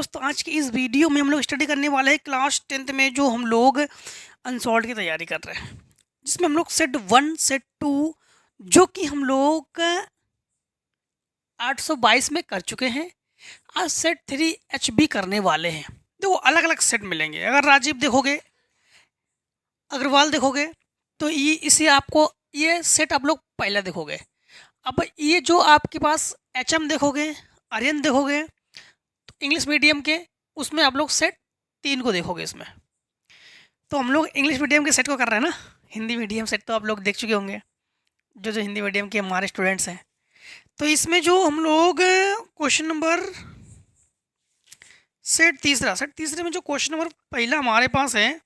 दोस्तों आज की इस वीडियो में हम लोग स्टडी करने वाले हैं क्लास 10th में जो हम लोग अनसॉल्व की तैयारी कर रहे हैं, जिसमें हम लोग सेट 1 सेट 2 जो कि हम लोग 822 में कर चुके हैं। आज सेट 3 HB करने वाले हैं। देखो अलग अलग सेट मिलेंगे। अगर राजीव देखोगे, अग्रवाल देखोगे तो ये इसे आपको ये सेट आप लोग पहला देखोगे। अब ये जो आपके पास HM देखोगे, आर्यन देखोगे तो इंग्लिश मीडियम के उसमें आप लोग सेट 3 को देखोगे। इसमें तो हम लोग इंग्लिश मीडियम के सेट को कर रहे हैं ना। हिंदी मीडियम सेट तो आप लोग देख चुके होंगे, जो जो हिंदी मीडियम के हमारे स्टूडेंट्स हैं। तो इसमें जो हम लोग क्वेश्चन नंबर सेट तीसरे में जो क्वेश्चन नंबर पहला हमारे पास है,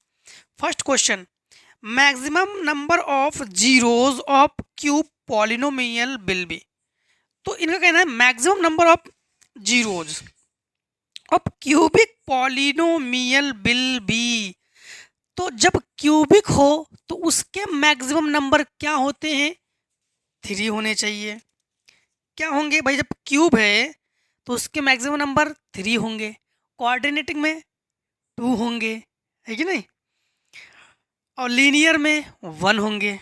first question, maximum number of zeros of cube polynomial will be. तो इनका कहना है maximum number of zeros of cubic polynomial will be. तो जब क्यूबिक हो तो उसके मैक्सिमम नंबर क्या होते हैं? 3 होने चाहिए। क्या होंगे भाई? जब क्यूब है तो उसके मैक्सिमम नंबर 3 होंगे, कोऑर्डिनेटिंग में 2 होंगे, है कि नहीं, और लीनियर में 1 होंगे।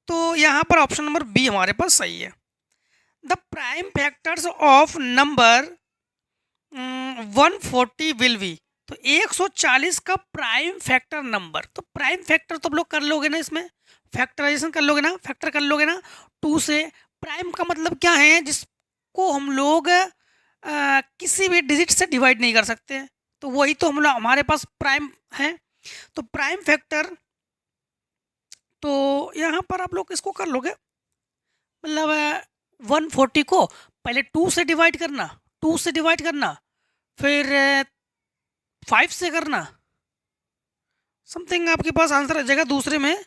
तो यहाँ पर ऑप्शन नंबर बी हमारे पास सही है। The prime factors of number 140 will be. तो 140 का प्राइम फैक्टर नंबर, तो प्राइम फैक्टर तो आप लोग कर लोगे ना, इसमें फैक्टराइजेशन कर लोगे ना, फैक्टर कर लोगे ना 2 से। प्राइम का मतलब क्या है? जिसको हम लोग किसी भी डिजिट से डिवाइड नहीं कर सकते, तो वही तो हम लोग हमारे पास प्राइम है। तो प्राइम फैक्टर, तो यहाँ पर आप लोग इसको कर लोगे, मतलब 140 को पहले 2 से डिवाइड करना, 2 से डिवाइड करना, फिर 5 से करना, समथिंग आपके पास आंसर आ जाएगा दूसरे में।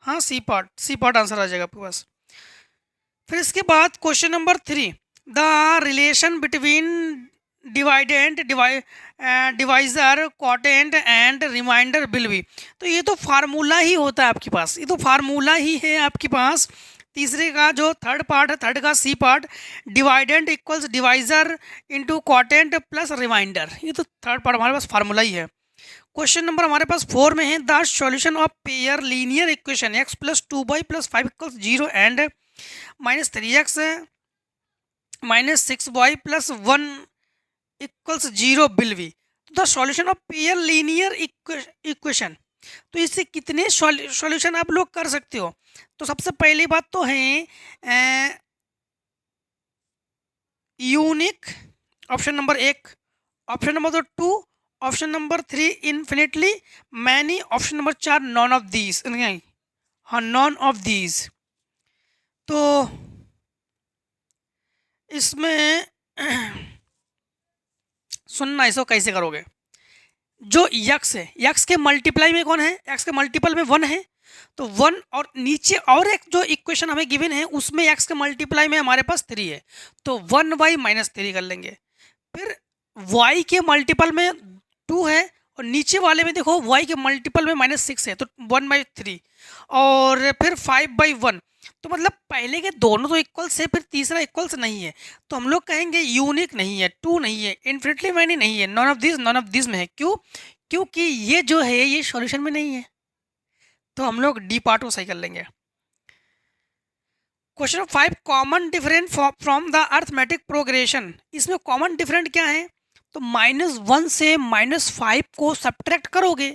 हाँ, सी पार्ट आंसर आ जाएगा आपके पास। फिर इसके बाद question number 3, the relation between dividend divisor quotient and remainder will be. तो ये तो फार्मूला ही होता है आपके पास, ये तो फार्मूला ही है आपके पास। तीसरे का जो थर्ड पार्ट है, थर्ड का C part, dividend equals divisor into quotient plus remainder, ये तो थर्ड पार्ट हमारे पास फार्मूला ही है। क्वेश्चन नंबर हमारे पास 4 में है, the solution of pair linear equation x + 2y + 5 = 0 and -3x - 6y + 1 = 0 will be. The solution of pair linear equation, तो इससे कितने सॉल्यूशन आप लोग कर सकते हो? तो सबसे पहली बात तो है unique, option number 1, option number 2, option number 3 infinitely many, option number 4 none of these. नहीं, हाँ, नॉन ऑफ दीज। तो इसमें सुनना, इसको कैसे करोगे? जो यक्स है, यक्स के मल्टीप्लाई में कौन है? एक्स के मल्टीपल में 1 है, तो 1, और नीचे और एक जो इक्वेशन हमें गिवन है उसमें एक्स के मल्टीप्लाई में हमारे पास 3 है, तो 1y - 3 कर लेंगे। फिर y के मल्टीपल में 2 है, और नीचे वाले में देखो y के मल्टीपल में -6 है, तो 1/3, और फिर 5/1। तो मतलब पहले के दोनों तो इक्वल्स है, फिर तीसरा इक्वल्स नहीं है, तो हम लोग कहेंगे यूनिक नहीं है, 2 नहीं है, इन्फिनिटली मैनी नहीं है, नॉन ऑफ दिस में है। क्यों? क्योंकि ये जो है ये सॉल्यूशन में नहीं है, तो हम लोग डी पार्ट को सही कर लेंगे। Question 5, common different from the arithmetic progression. इसमें कॉमन डिफरेंट क्या है? तो -1 से -5 को सब्ट्रैक्ट करोगे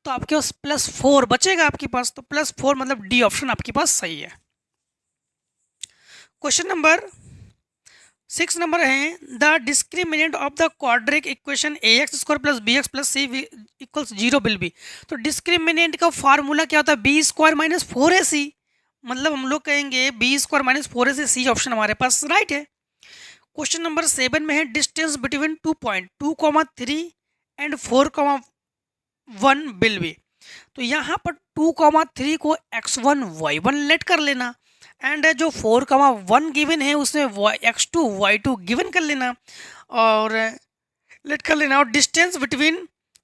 तो आपके पास +4 बचेगा आपके पास, तो +4 मतलब डी ऑप्शन आपके पास सही है। क्वेश्चन नंबर 6 नंबर है, the discriminant of the quadratic equation ax² + bx + c = 0 will be. तो डिस्क्रिमिनेंट का फार्मूला क्या होता है? b² - 4ac, मतलब हम लोग कहेंगे b² - 4ac, सी ऑप्शन हमारे पास राइट है। क्वेश्चन नंबर 7 में है, distance between 2 point 2,3 and 4,1 will be. तो यहाँ पर 2,3 को x1 y1 लेट कर लेना, एंड जो 4,1 गिवन है उसमें x2 y2 गिवन कर लेना और लेट कर लेना। और डिस्टेंस बिटवीन,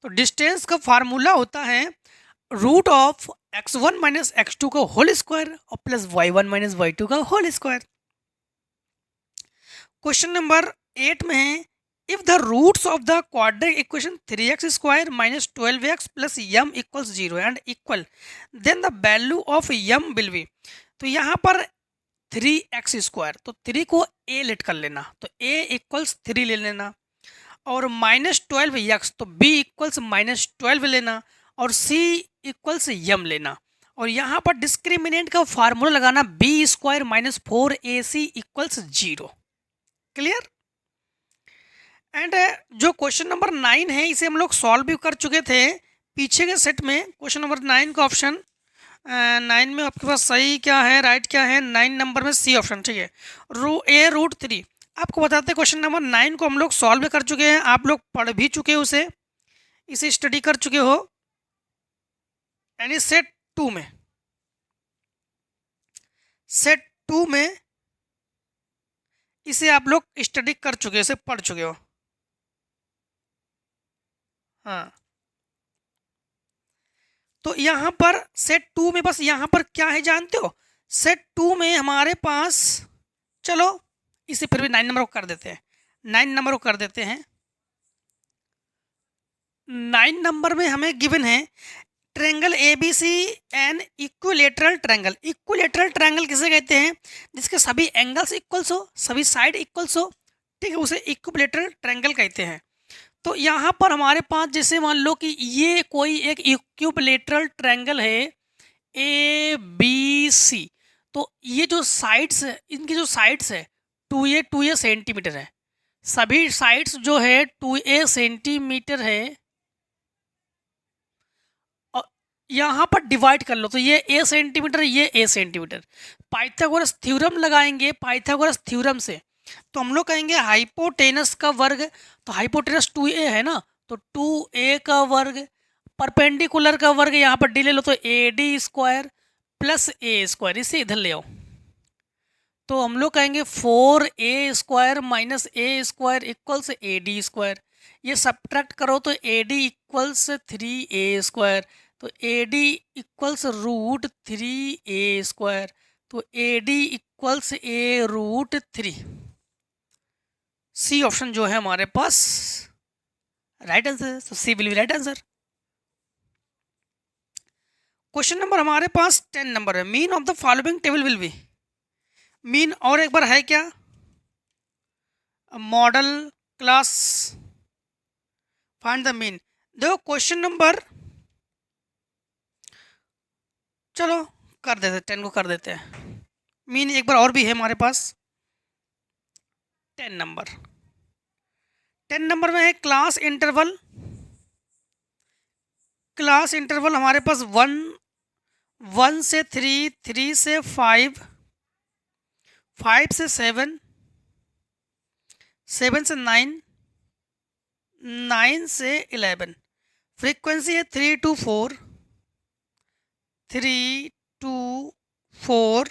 तो डिस्टेंस का फार्मूला होता है √x1 - x2 का होल स्क्वायर और प्लस y1 - y2 का होल स्क्वायर। क्वेश्चन नंबर 8 में है, if the roots of the quadratic equation 3x square minus 12x plus m equals 0 and equal, then the value of m will be, तो यहाँ पर 3x square, तो 3 को a late कर लेना, तो a इक्वल्स 3 ले लेना, और माइनस 12x तो b इक्वल्स माइनस 12 लेना, और c इक्वल्स m लेना, और यहाँ पर डिस्क्रिमिनेंट का फार्मूला लगाना b square minus 4ac equals 0। Clear? And जो क्वेश्चन नंबर 9 है इसे हम लोग सॉल्व भी कर चुके थे पीछे के सेट में। क्वेश्चन नंबर 9 का ऑप्शन 9 में आपके पास सही क्या है, राइट क्या है, 9 नंबर में सी ऑप्शन, ठीक है, a√3। आपको बताते हैं क्वेश्चन नंबर 9 को हम लोग सॉल्व भी कर चुके हैं, आप लोग पढ़ भी चुके हो इसे स्टडी कर चुके हो, यानी सेट 2 में, सेट 2 में इसे आप लोग स्टडी कर चुके हो, इसे पढ़ चुके हो। हाँ, तो यहाँ पर सेट 2 में बस यहाँ पर क्या है जानते हो, सेट 2 में हमारे पास, चलो इसे फिर भी 9 नंबर को कर देते हैं, 9 नंबर को कर देते हैं। 9 नंबर में हमें गिवन है triangle ABC an equilateral triangle. Equilateral triangle किसे कहते हैं, जिसके सभी एंगल्स इक्वल्स हो, सभी साइड इक्वल्स हो, ठीक है, उसे इक्विलेटरल ट्रायंगल कहते हैं। तो यहाँ पर हमारे पास जैसे मान लो कि ये कोई एक इक्विलेटरल ट्रायंगल है ABC, तो ये जो साइड्स है, इनकी जो साइड्स है 2a सेंटीमीटर है, सभी साइड्स जो है 2a सेंटीमीटर है, और यहाँ पर डिवाइड कर लो, तो ये a सेंटीमीटर, ये a सेंटीमीटर। पाइथागोरस थ्योरम लगाएंगे, पाइथागोरस थ्योरम से तो हम लोग कहेंगे हाइपोटेनस का वर्ग, तो हाइपोटेनस 2a है ना, तो 2a का वर्ग, परपेंडिकुलर का वर्ग यहाँ पर d ले लो, तो AD square plus a square, इसे इधर ले आओ, तो हम लोग कहेंगे 4a square minus a square equals AD square. ये सब्ट्रैक्ट करो तो AD इक्वल्स 3a स्क्वायर, तो AD इक्वल्स √3a स्क्वायर, तो AD equals a√3। C option जो है हमारे पास राइट आंसर है, तो C will be right answer. Question number हमारे पास 10 नंबर है, mean of the following table will B, mean और एक बार है क्या, model class, find the mean. देखो क्वेश्चन नंबर, चलो कर देते 10 को कर देते हैं, मीन एक बार और भी है हमारे पास 10 नंबर। 10 नंबर में है क्लास इंटरवल, क्लास इंटरवल हमारे पास 1 से 3, 3 से 5, 5 से 7, 7 से 9, 9 से 11। फ्रीक्वेंसी है 3 to 4, 3 to 4,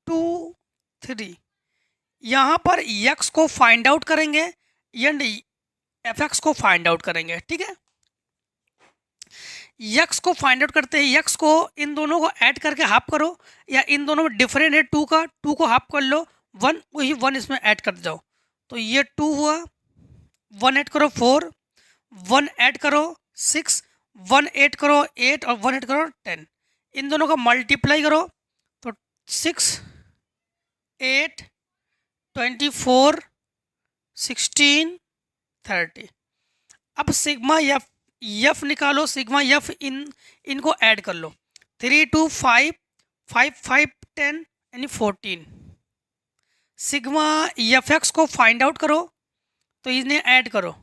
2 3। यहाँ पर x को फाइंड आउट करेंगे एंड fx को फाइंड आउट करेंगे, ठीक है। x को फाइंड आउट करते हैं, x को इन दोनों को ऐड करके हाफ करो, या इन दोनों में डिफरेंट है 2 का, 2 को हाफ कर लो, 1 वही 1 इसमें ऐड कर जाओ, तो ये 2 हुआ, 1 ऐड करो 4, 1 ऐड करो 6, 1 ऐड करो 8, और 1 ऐड करो 10। इन दोनों का मल्टीप्लाई करो तो 6, 8, 24, 16, 30। अब सिग्मा यफ निकालो, सिग्मा यफ इनको ऐड कर लो, 3 to 5, 5, 5, 10 यानी 14। सिग्मा यफ एक्स को फाइंड आउट करो, तो इन्हें ऐड करो,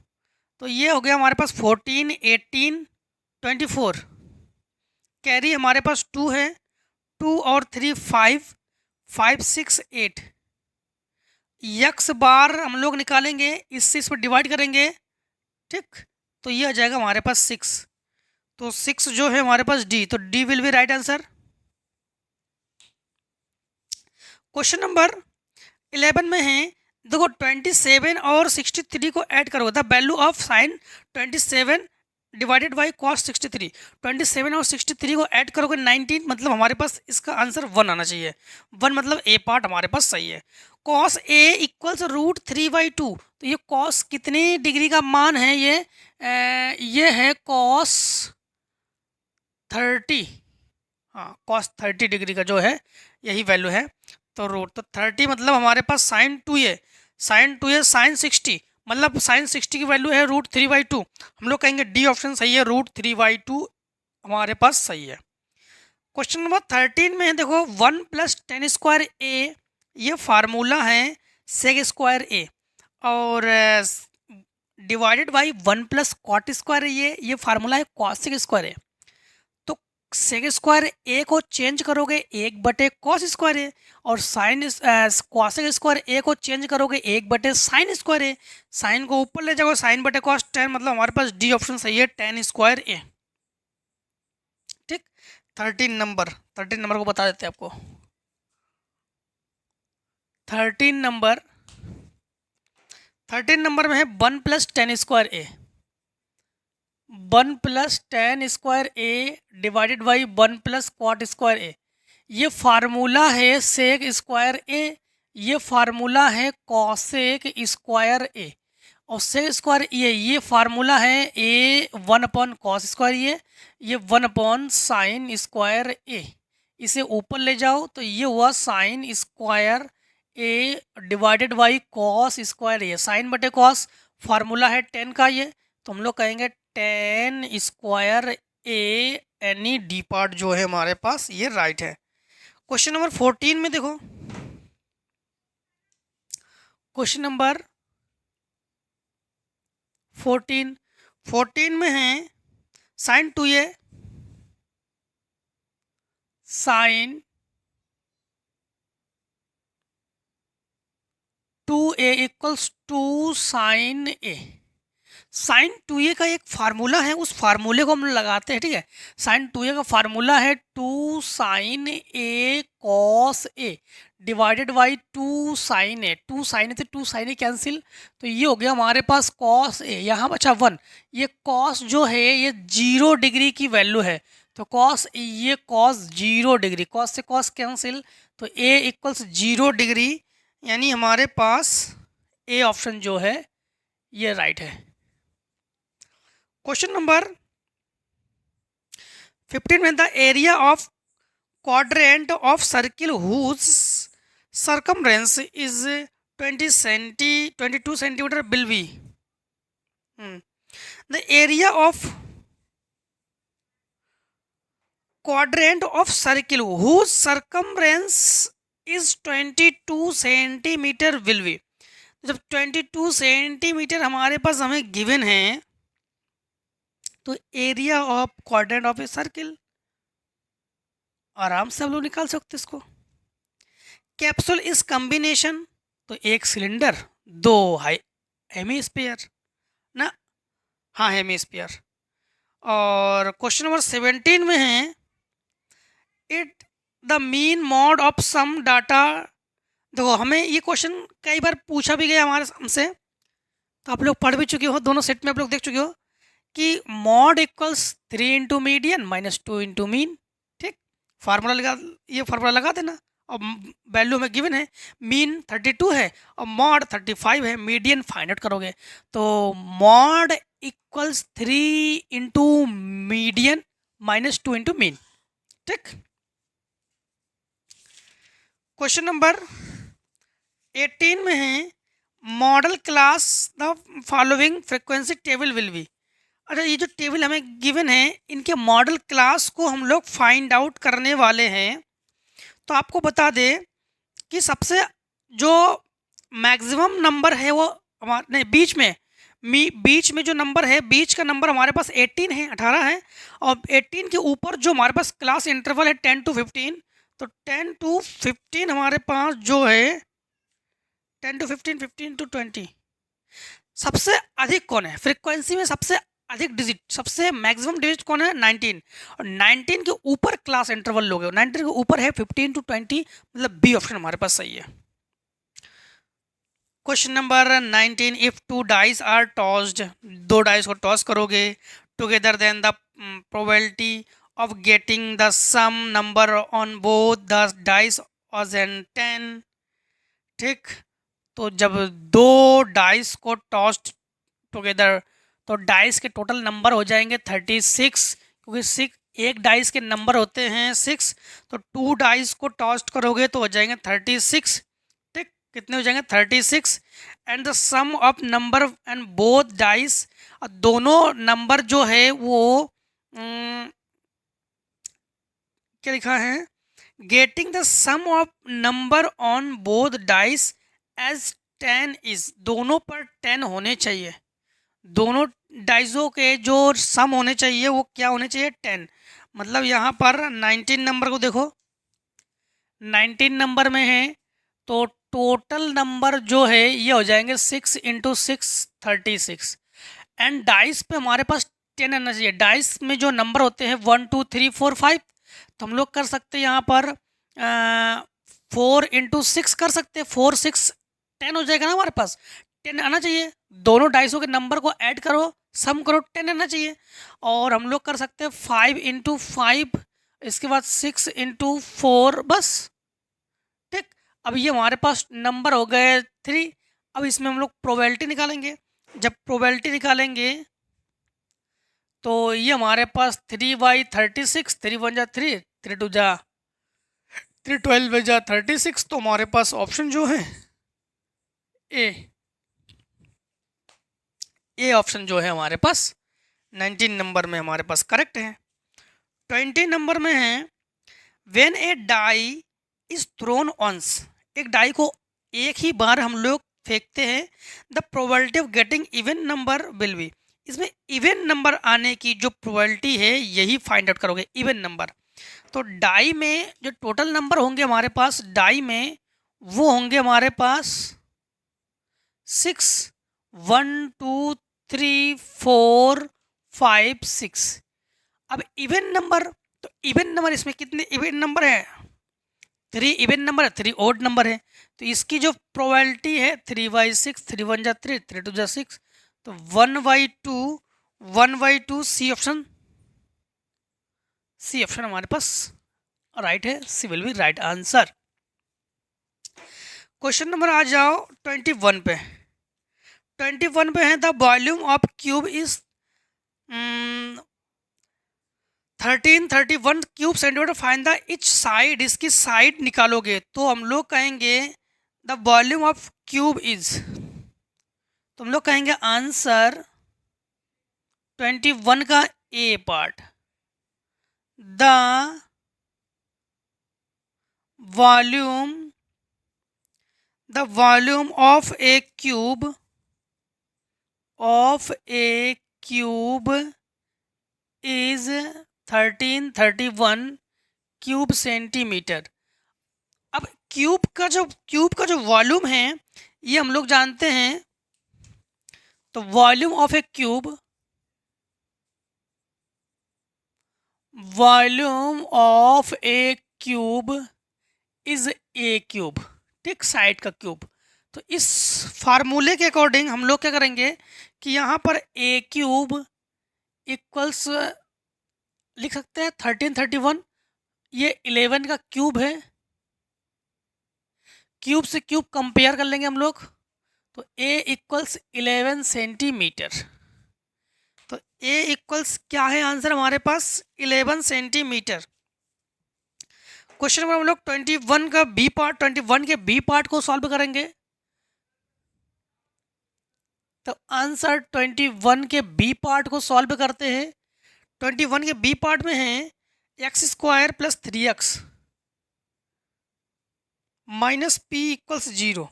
तो ये हो गया हमारे पास 14, 18, 24। कैरी हमारे पास 2 है, 2 और 3 5, 5, 6, 8। यक्स बार हम लोग निकालेंगे, इससे इस पर डिवाइड करेंगे, ठीक, तो ये आ जाएगा हमारे पास 6, तो 6 जो है हमारे पास डी, तो D will be right answer. Question number 11 में है, देखो 27 और 63 को ऐड करो, the value of sine 27 divided by cos 63। 27 और 63 को ऐड करोगे 19, मतलब हमारे पास इसका आंसर 1 आना चाहिए, 1 मतलब ए पार्ट हमारे पास सही है। कॉस ए इक्वल्स √3/2, तो ये कॉस कितनी डिग्री का मान है, ये है कॉस 30। हाँ, कॉस 30 डिग्री का जो है यही वैल्यू है। तो रूट तो 30 मतलब हमारे पास साइन 2a, साइन 60, मतलब साइन 60 की वैल्यू है √3/2। हम लोग कहेंगे डी ऑप्शन सही है, √3/2 हमारे पास सही है। क्वेश्चन नंबर 13 में है, देखो 1 + tan² ये फार्मूला है sec² और डिवाइडेड बाई 1 + cot² ये फार्मूला है cos² तो sec² को चेंज करोगे 1/cos² और cos² को चेंज करोगे 1/sin²। साइन को ऊपर ले जाओगे, sin/cos tan, मतलब हमारे पास डी ऑप्शन सही है, tan²a। ठीक, 13 नंबर को बता देते हैं आपको। 13 नंबर में है 1 + tan²a, 1 + tan²a divided by 1 + cot²a। ये फार्मूला है sec²a, ये फार्मूला है cosec²a और sec² ये फार्मूला है a1/cos², ये 1/sin²a। इसे ऊपर ले जाओ तो ये हुआ sin² divided by cos², sin/cos formula है 10 का, ये तो हम लोग कहेंगे tan² एनी डी पार्ट जो है हमारे पास ये राइट है। क्वेश्चन नंबर 14 में देखो, क्वेश्चन नंबर 14 में है sin 2a sin 2a equals to sin a। sin 2a का एक फार्मूला है, उस फार्मूले को हम लगाते हैं। ठीक है, sin 2a का फार्मूला है 2 sin a cos a divided by 2 sin a। 2 sin a से 2 sin a कैंसिल, तो ये हो गया हमारे पास cos a, यहाँ बचा 1। ये cos जो है ये 0 डिग्री की वैल्यू है, तो cos ये cos 0 डिग्री, cos से cos कैंसिल, तो a इक्वल्स 0 डिग्री, यानी हमारे पास ए ऑप्शन जो है ये राइट है। क्वेश्चन नंबर 15 में, the area of quadrant of circle whose circumference is 22 centimetre will be the area of quadrant of circle whose circumference is 22 centimetre will be. जब 22 centimetre हमारे पास हमें गिवन है, तो area of quadrant of a circle आराम से हम लोग निकाल सकते इसको। कैप्सूल इस कॉम्बिनेशन, तो एक सिलेंडर, 2 हेमीस्फीयर ना, हाँ हेमीस्फीयर। और क्वेश्चन नंबर 17 में है, it the mean mode of some data. देखो हमें ये क्वेश्चन कई बार पूछा भी गया हमारे हमसे, तो आप लोग पढ़ भी चुके हो, दोनों सेट में आप लोग देख चुके हो कि mod equals 3 into median minus 2 into mean. ठीक, फार्मूला लगा, ये फार्मूला लगा देना। और वैल्यू में गिवन है, मीन 32 है और मॉड 35 है, मीडियन फाइंड आउट करोगे, तो mod equals 3 into median minus 2 into mean. ठीक, क्वेश्चन नंबर 18 में है, model class the following frequency table will B. अच्छा, ये जो टेबल हमें गिवन है, इनके मॉडल क्लास को हम लोग फाइंड आउट करने वाले हैं। तो आपको बता दें कि सबसे जो मैक्सिमम नंबर है वो हमारे नहीं, बीच में जो नंबर है, बीच का नंबर हमारे पास 18 है, 18 है, और 18 के ऊपर जो हमारे पास क्लास इंटरवल है 10 to 15, तो 10 to 15 हमारे पास जो है 10 to 15, 15 to 20। सबसे अधिक कौन है फ्रीक्वेंसी में, सबसे अधिक डिजिट, सबसे मैक्सिमम डिजिट कौन है, 19। और 19 के ऊपर क्लास इंटरवल लोगे, 19 के ऊपर है 15 to 20, मतलब बी ऑप्शन हमारे पास सही है। Question number 19, if 2 dice are tossed, 2 dice को टॉस करोगे together, then the probability of getting the sum number on both the dice was 10। ठीक, तो जब दो डाइस को टॉस टुगेदर तो डाइस के टोटल नंबर हो जाएंगे 36, क्योंकि सिक्स एक डाइस के नंबर होते हैं 6, तो 2 डाइस को टॉस करोगे तो हो जाएंगे 36। ठीक, कितने हो जाएंगे 36। And the sum of number and both dice, दोनों नंबर जो है वो क्या लिखा है, getting the sum of number on both dice as 10 is, दोनों पर 10 होने चाहिए, दोनों डाइसों के जो सम होने चाहिए वो क्या होने चाहिए 10। मतलब यहाँ पर 19 नंबर को देखो, 19 नंबर में है तो टोटल नंबर जो है ये हो जाएंगे 6 इंटू 6 36। एंड डाइस पे हमारे पास 10 आना चाहिए, डाइस में जो नंबर होते हैं 1 2 3 4 5, तो हम लोग कर सकते हैं यहाँ पर 4 इंटू 6 कर सकते हैं, 4 6 10 हो जाएगा ना, हमारे पास 10 आना चाहिए, दोनों डाइसों के नंबर को ऐड करो, सम करो, 10 आना चाहिए। और हम लोग कर सकते हैं 5 इंटू 5, इसके बाद 6 इंटू 4, बस। ठीक, अब ये हमारे पास नंबर हो गए 3। अब इसमें हम लोग प्रोबेबिलिटी निकालेंगे, जब प्रोबेबिलिटी निकालेंगे तो ये हमारे पास 3/36, 3 1 जा 3, 3 2 जा 3, 12 जा 36, तो हमारे पास ऑप्शन जो है ए ऑप्शन जो है हमारे पास 19 नंबर में हमारे पास करेक्ट है। 20 नंबर में है when a die is thrown once, एक डाई को एक ही बार हम लोग फेंकते हैं, the probability of getting even number will be, इसमें इवन नंबर आने की जो प्रोबेबिलिटी है यही फाइंड आउट करोगे, इवन नंबर। तो डाई में जो टोटल नंबर होंगे हमारे पास डाई में वो होंगे हमारे पास 6, 1 2 3 4 5 6। अब इवन नंबर, तो इवन नंबर इसमें कितने इवन नंबर है, 3 इवन नंबर है, 3 ओड नंबर है, तो इसकी जो प्रोबेबिलिटी है 3/6, 3 1 जा 3, 3 2 जा 6, तो 1/2, 1/2, सी ऑप्शन, सी ऑप्शन हमारे पास राइट है, C will be right answer. Question number आ जाओ 21 पे। 21 पे है the volume of cube is 1331 cube centimetre, find the each side, इसकी साइड निकालोगे तो हम लोग कहेंगे the volume of cube is, तो हम लोग कहेंगे आंसर 21 का A part, the volume of a cube is 1331 cube centimetre. अब क्यूब का जो वॉल्यूम है ये हम लोग जानते हैं, तो volume of a cube, volume of a cube is a cube, ठीक, साइड का क्यूब। तो इस फार्मूले के अकॉर्डिंग हम लोग क्या करेंगे कि यहाँ पर ए क्यूब इक्वल्स लिख सकते हैं 1331, ये 11 का क्यूब है, क्यूब से क्यूब कंपेयर कर लेंगे हम लोग, तो a इक्वल्स 11 सेंटीमीटर, तो a इक्वल्स क्या है आंसर हमारे पास 11 सेंटीमीटर। क्वेश्चन नंबर हम लोग 21 का बी पार्ट, 21 के बी पार्ट को सॉल्व करेंगे, तो आंसर 21 के बी पार्ट को सॉल्व करते हैं। 21 के बी पार्ट में है x² + 3x minus p equals 0,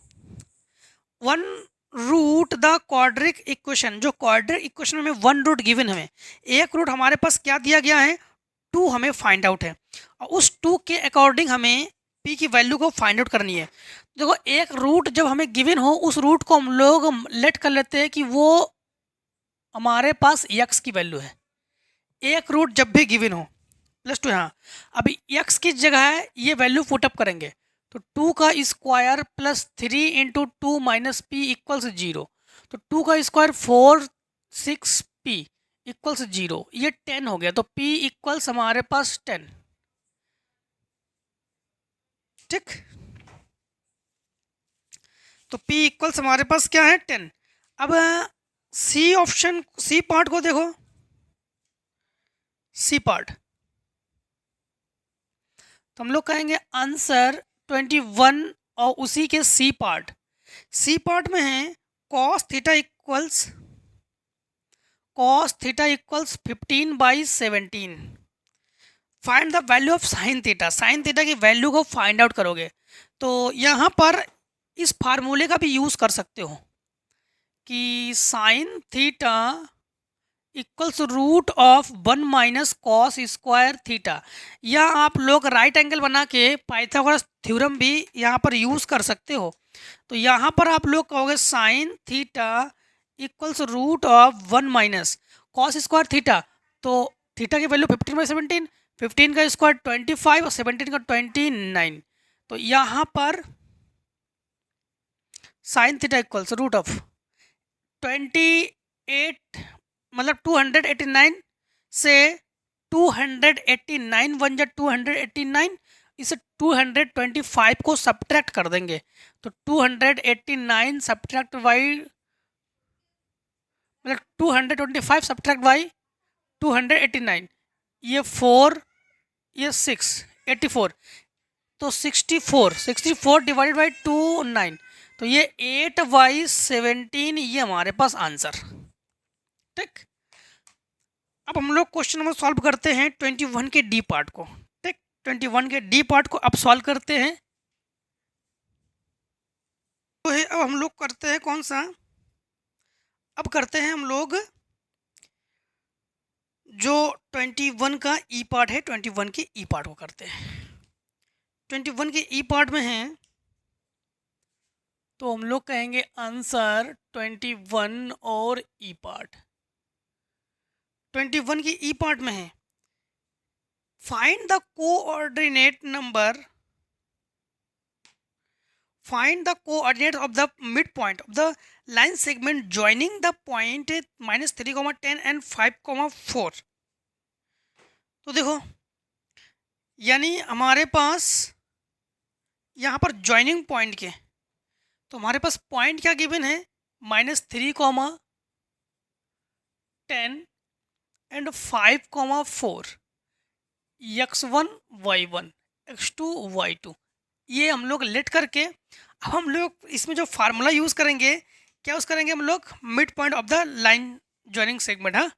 1 root the quadratic equation, जो क्वाड्रिक इक्वेशन में 1 रूट गिवन हमें, एक रूट हमारे पास क्या दिया गया है 2 हमें फाइंड आउट है, और उस 2 के अकॉर्डिंग हमें p की वैल्यू को फाइंड आउट करनी है। देखो एक रूट जब हमें गिवन हो उस रूट को हम लोग लेट कर लेते हैं कि वो हमारे पास x की वैल्यू है, एक रूट जब भी गिवन हो +2, यहाँ अभी x की जगह है ये वैल्यू पुटअप करेंगे, तो 2 का square plus 3 into 2 minus P equals 0, तो 2 का स्क्वायर 4 6 p इक्वल्स 0, ये 10 हो गया, तो p इक्वल्स हमारे पास 10, ठीक। तो P इक्वल्स हमारे पास क्या है 10। अब सी ऑप्शन, सी पार्ट को देखो, सी पार्ट, तो हम लोग कहेंगे आंसर 21 और उसी के सी पार्ट। सी पार्ट में है cos theta equals 15/17। Find the value of sine theta, sine theta की वैल्यू को फाइंड आउट करोगे। तो यहाँ पर इस फार्मूले का भी यूज़ कर सकते हो कि sine theta equals root of 1 minus cos square theta, या आप लोग राइट एंगल बना के पाइथागोरस थ्योरम भी यहाँ पर यूज़ कर सकते हो। तो यहाँ पर आप लोग कहोगे sine theta equals root of 1 minus cos square theta. तो थीटा की वैल्यू 15/17, 15 का स्क्वायर 25 और 17 का 29। तो यहाँ पर sine theta equals root of 28, मतलब 289 से 289 बन जा 289, इसे 225 को सब्ट्रैक्ट कर देंगे। तो 289 सब्ट्रैक्ट बाई, मतलब 225 सब्ट्रैक्ट बाई 289, ये 4, ये 6, 84, तो 64 डिवाइडेड बाई 29, तो ये 8/17, ये हमारे पास आंसर। ठीक, अब हम लोग क्वेश्चन नंबर सॉल्व करते हैं 21 के डी पार्ट को। ठीक, 21 के डी पार्ट को अब सॉल्व करते हैं। तो है अब हम लोग करते हैं कौन सा, अब करते हैं हम लोग जो 21 का ई पार्ट है, 21 के ई पार्ट को करते हैं। 21 के ई पार्ट में है, तो हम लोग कहेंगे आंसर 21 और ई पार्ट। 21 की ई पार्ट में है find the coordinate number, find the coordinates of the midpoint of the line segment joining the point -3, 10 and 5, 4। तो देखो, यानी हमारे पास यहाँ पर ज्वाइनिंग पॉइंट के, तो हमारे पास पॉइंट क्या गिवन है, -3, 10 and 5, 4, x1 y1 x2 y2। ये हम लोग लेट करके अब हम लोग इसमें जो फार्मूला यूज़ करेंगे, क्या यूज़ करेंगे हम लोग, mid point of the line joining segment. हाँ,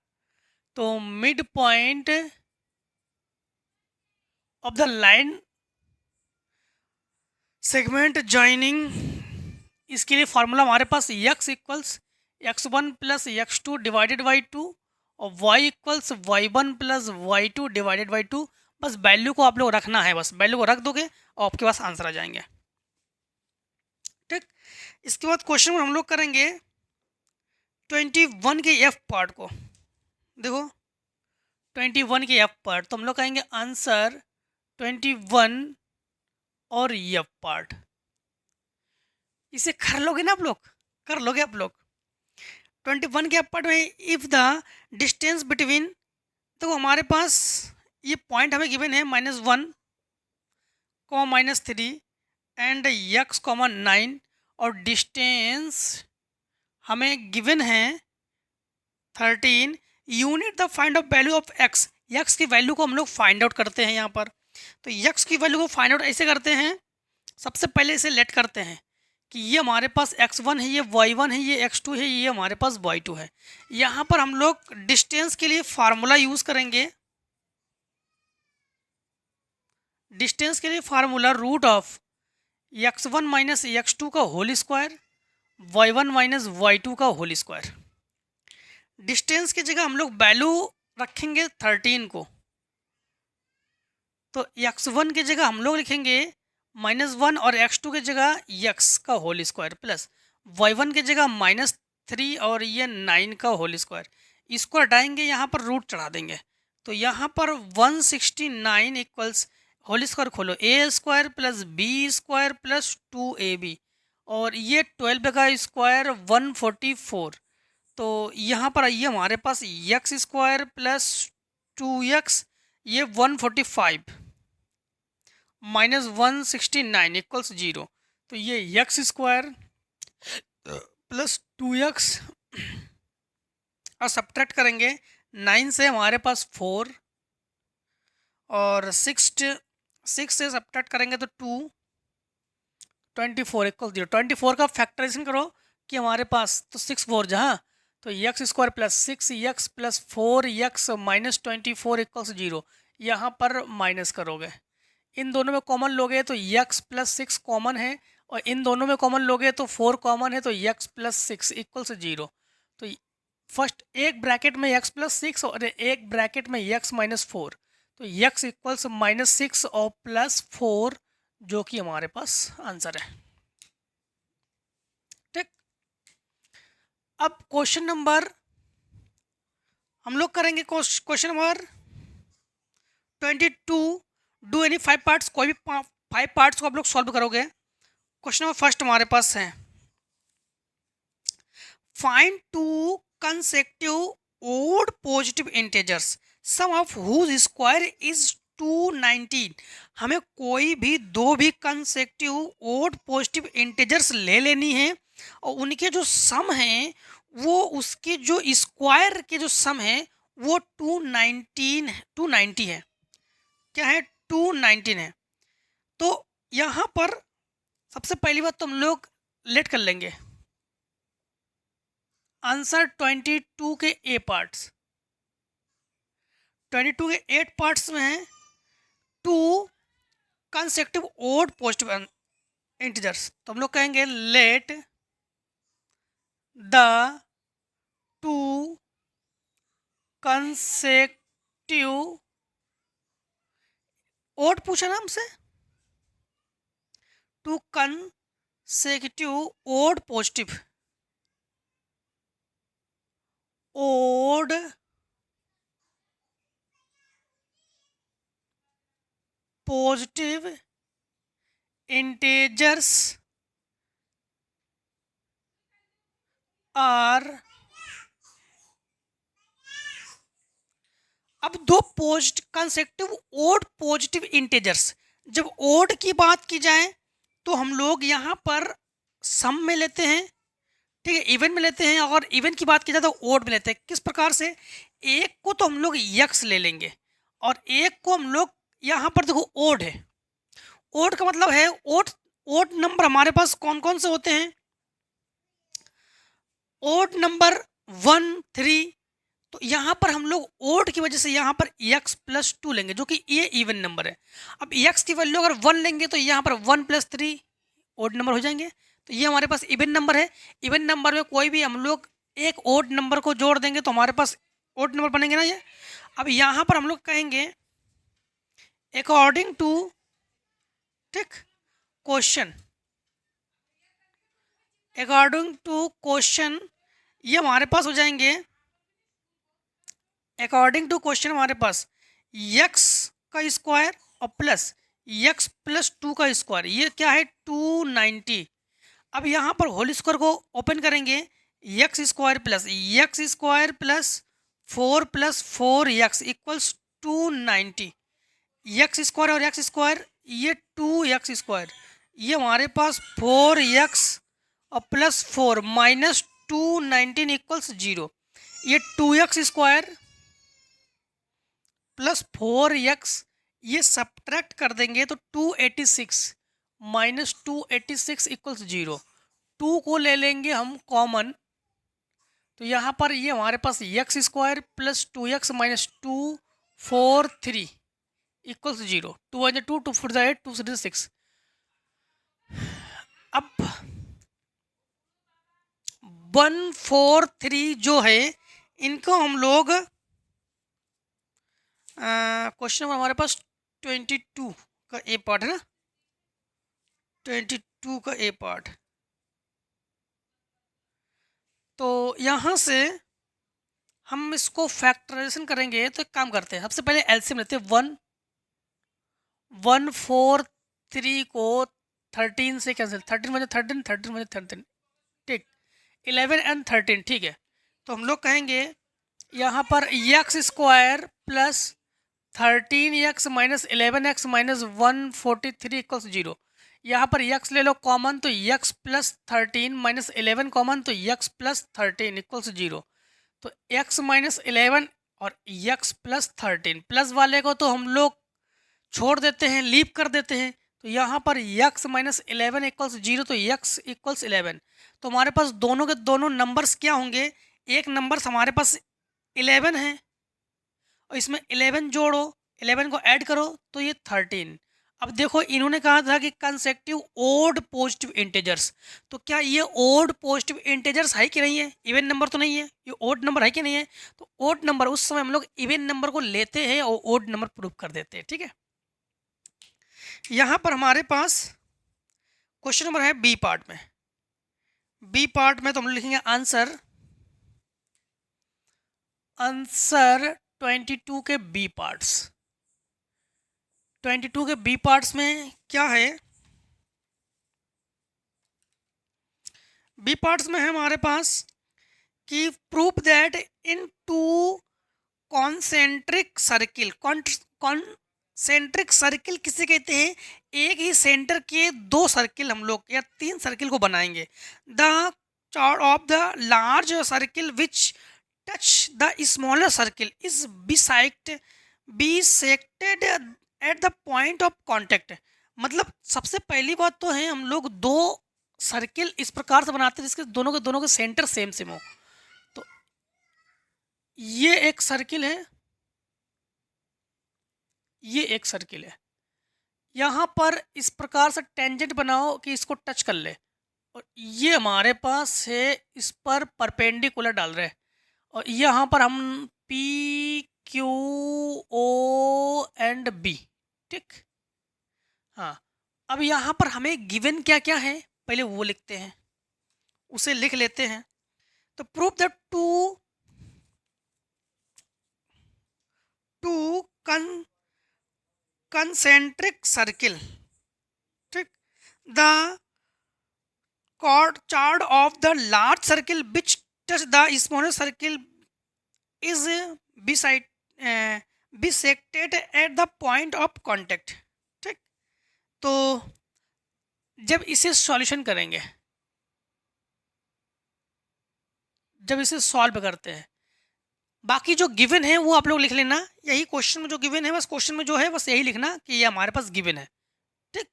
तो mid point of the line segment joining, इसके लिए फार्मूला हमारे पास x equals x1 plus x2 divided by 2 और y equals y1 plus y2 divided by 2। बस वैल्यू को आप लोग रखना है, बस वैल्यू को रख दोगे और आपके पास आंसर आ जाएंगे। ठीक, इसके बाद क्वेश्चन में हम लोग करेंगे 21 के एफ पार्ट को। देखो 21 के एफ पार्ट, तो हम लोग कहेंगे आंसर 21 और एफ पार्ट। इसे कर लोगे ना आप लोग, कर लोगे आप लोग। 21 के एफ पार्ट में इफ द डिस्टेंस बिटवीन, तो हमारे पास ये पॉइंट हमें गिवन है -1, -3 एंड x, 9, और डिस्टेंस हमें गिवन है 13। Unit the find of value of x, x की वैल्यू को हम लोग फाइंड आउट करते हैं यहाँ पर। तो x की वैल्यू को फाइंड आउट ऐसे करते हैं, सबसे पहले इसे लेट करते हैं कि ये हमारे पास x1 है, ये y1 है, ये x2 है, ये हमारे पास y2 है। यहाँ पर हम लोग डिस्टेंस के लिए फार्मूला यूज़ करेंगे। डिस्टेंस के लिए formula root of x1 minus x2 का whole square, y1 minus y2 का होल स्क्वायर। डिस्टेंस की जगह हम लोग वैल्यू रखेंगे 13 को, तो x1 की जगह हम लोग लिखेंगे -1 और x2 की जगह x का होल स्क्वायर प्लस y1 की जगह -3 और ये 9 का होल स्क्वायर। इसको हटाएंगे, यहाँ पर रूट चढ़ा देंगे। तो यहाँ पर 169 इक्वल्स होल स्क्वायर खोलो a square plus b square plus 2ab, और ये 12 का स्क्वायर 144। तो यहाँ पर आइए हमारे पास x स्क्वायर प्लस 2x, ये 145 -169 इक्वल्स 0। तो ये x स्क्वायर प्लस 2x और सब्ट्रैक्ट करेंगे 9 से हमारे पास 4 और 6 से सब्ट्रैक्ट करेंगे तो 2, 24 इक्वल 0। 24 का फैक्टराइजेशन करो कि हमारे पास तो 6 4 जहाँ तो x square plus 6 x plus 4 x minus 24 equals 0। यहाँ पर माइनस करोगे, इन दोनों में कॉमन लोगे तो एक्स प्लस 6 कॉमन है और इन दोनों में कॉमन लोगे तो 4 कॉमन है तो एक्स प्लस 6 इक्वल्स 0। तो फर्स्ट एक ब्रैकेट में एक्स प्लस 6 और एक ब्रैकेट में एक्स माइनस 4, तो एक्स इक्वल्स माइनस 6 और प्लस 4 जो कि हमारे पास आंसर है। ठीक, अब क्वेश्चन नंबर हम लोग करेंगे question number 22। Do any 5 parts, कोई भी 5 पार्ट्स को आप लोग सॉल्व करोगे। क्वेश्चन नंबर फर्स्ट हमारे पास है find 2 consecutive odd positive integers sum of whose square is 219। हमें कोई भी दो भी consecutive odd positive integers ले लेनी है और उनके जो सम हैं वो उसके जो स्क्वायर के जो सम है वो 290 है। क्या है? 219 है। तो यहाँ पर सबसे पहली बात तो हम लोग लेट कर लेंगे आंसर 22 के ए पार्ट्स। 22 के 8 पार्ट्स में है 2 कंसेक्टिव ओड पॉजिटिव इंटीजर्स। तो हम लोग कहेंगे लेट द 2 कंसेक्टिव ओड पूछा ना हमसे, 2 consecutive odd positive odd positive integers are। अब दो कंसेक्टिव ओड पॉजिटिव इंटेजर्स, जब ओड की बात की जाए तो हम लोग यहाँ पर सम में लेते हैं, ठीक है, इवन में लेते हैं, और इवन की बात की जाए तो ओड में लेते हैं। किस प्रकार से? एक को तो हम लोग यक्स ले लेंगे और एक को हम लोग यहाँ पर देखो ओड है। ओड का मतलब है ओड नंबर हमारे पास कौन कौन से होते हैं? Odd number 1 3। तो यहाँ पर हम लोग ओड की वजह से यहाँ पर x प्लस 2 लेंगे जो कि ये इवन नंबर है। अब x की वैल्यू अगर 1 लेंगे तो यहाँ पर 1 प्लस 3 ओड नंबर हो जाएंगे। तो ये हमारे पास इवन नंबर है। इवन नंबर में कोई भी हम लोग एक ओड नंबर को जोड़ देंगे तो हमारे पास ओड नंबर बनेंगे ना ये। अब यहाँ पर हम लोग कहेंगे अकॉर्डिंग टू, ठीक, क्वेश्चन, अकॉर्डिंग टू क्वेश्चन ये हमारे पास हो जाएंगे। अकॉर्डिंग टू क्वेश्चन हमारे पास x का स्क्वायर और प्लस x प्लस 2 का स्क्वायर, ये क्या है? 290। अब यहाँ पर होल स्क्वायर को ओपन करेंगे, x square plus 4 plus 4x equals 290। X square और एक्स स्क्वायर ये 2x स्क्वायर, ये हमारे पास 4x और प्लस 4 माइनस 219 इक्वल्स 0। ये 2x स्क्वायर प्लस 4x ये सब्ट्रैक्ट कर देंगे तो 286 माइनस 286 इक्वल्स 0। 2 को ले लेंगे हम कॉमन, तो यहाँ पर ये हमारे पास X square plus 2x minus 243 equals 0। 2 1 2 2 4 8 2 6 6। अब 143 जो है इनको हम लोग क्वेश्चन नंबर हमारे पास 22 का ए पार्ट है ना, 22 का ए पार्ट। तो यहाँ से हम इसको फैक्टराइजेशन करेंगे तो एक काम करते हैं, सबसे पहले एलसीएम लेते हैं। 143 को 13 से कैंसिल, 13 मुझे 13 13 मुझे 13, ठीक, 11 एंड 13, ठीक है। तो हम लोग कहेंगे यहाँ पर x square plus 13x minus 11x minus 143 equals 0। यहाँ पर यक्स ले लो कॉमन, तो यक्स प्लस 13 माइनस 11 कॉमन, तो यक्स प्लस 13 इक्वल्स 0। तो यक्स माइनस 11 और यक्स प्लस 13 प्लस वाले को तो हम लोग छोड़ देते हैं, लीप कर देते हैं। तो यहाँ पर यक्स माइनस 11 इक्वल्स 0, तो यक्स इक्वल्स 11। तो हमारे पास दोनों के दोनों नंबर्स क्या होंगे, एक नंबर्स हमारे पास 11 है और इसमें 11 जोड़ो, 11 को ऐड करो तो ये 13। अब देखो इन्होंने कहा था कि कंसेक्टिव ओड पॉजिटिव इंटीजर्स, तो क्या ये ओड पॉजिटिव इंटीजर्स है कि नहीं है, इवन नंबर तो नहीं है, ये ओड नंबर है कि नहीं है। तो ओड नंबर उस समय हम लोग इवन नंबर को लेते हैं और ओड नंबर प्रूव कर देते हैं, ठीक है। यहाँ पर हमारे पास क्वेश्चन नंबर है बी पार्ट में। बी पार्ट में तो हम लोग लिखेंगे आंसर 22 के बी पार्ट्स। 22 के बी पार्ट्स में क्या है, बी पार्ट्स में है हमारे पास कि proof that in to concentric circle, concentric circle किसे कहते हैं, एक ही सेंटर के दो सर्किल हम लोग या तीन सर्किल को बनाएंगे। The chord of the large circle which touch the smaller circle is bisected at the point of contact। मतलब सबसे पहली बात तो है हम लोग दो सर्किल इस प्रकार से बनाते हैं जिसके दोनों के सेंटर सेम सेम हो। तो ये एक सर्किल है, ये एक सर्किल है, यहाँ पर इस प्रकार से टेंजेंट बनाओ कि इसको टच कर ले, और ये हमारे पास है इस पर परपेंडिकुलर डाल रहे हैं, और यहाँ पर हम P Q O and B, ठीक। हाँ, अब यहाँ पर हमें गिवन क्या क्या है पहले वो लिखते हैं, उसे लिख लेते हैं। तो proof that two concentric circle, ठीक, the chord of the large circle which touch the smaller circle is bisected at the point of contact, ठीक। तो जब इसे सॉल्यूशन करेंगे, जब इसे सॉल्व करते हैं, बाकी जो गिवन है वो आप लोग लिख लेना, यही क्वेश्चन में जो गिवन है बस क्वेश्चन में जो है बस यही लिखना कि ये हमारे पास गिवन है, ठीक।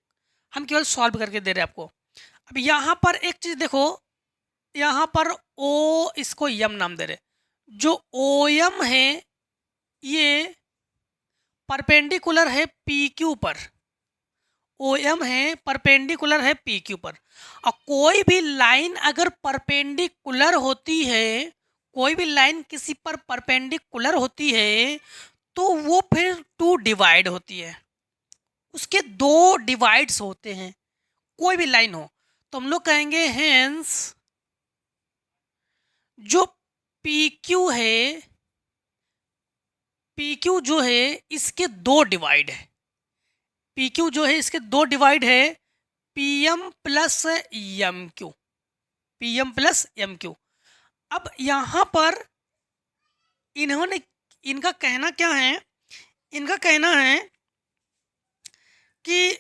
हम केवल सॉल्व करके दे रहे हैं आपको। अब यहाँ पर एक चीज़ देखो, यहाँ पर ओ इसको यम नाम दे रहे, जो ओ यम है ये परपेंडिकुलर है पी क्यू पर, ओ एम है परपेंडिकुलर है पी क्यू पर। और कोई भी लाइन अगर परपेंडिकुलर होती है, कोई भी लाइन किसी पर परपेंडिकुलर होती है तो वो फिर टू डिवाइड होती है, उसके दो डिवाइड्स होते हैं, कोई भी लाइन हो। तो हम लोग कहेंगे हेंस जो पी क्यू है, पी क्यू जो है इसके दो डिवाइड है, पी क्यू जो है इसके दो डिवाइड है, P M plus M Q, P M plus M Q. अब यहाँ पर इन्होंने, इनका कहना क्या है, इनका कहना है कि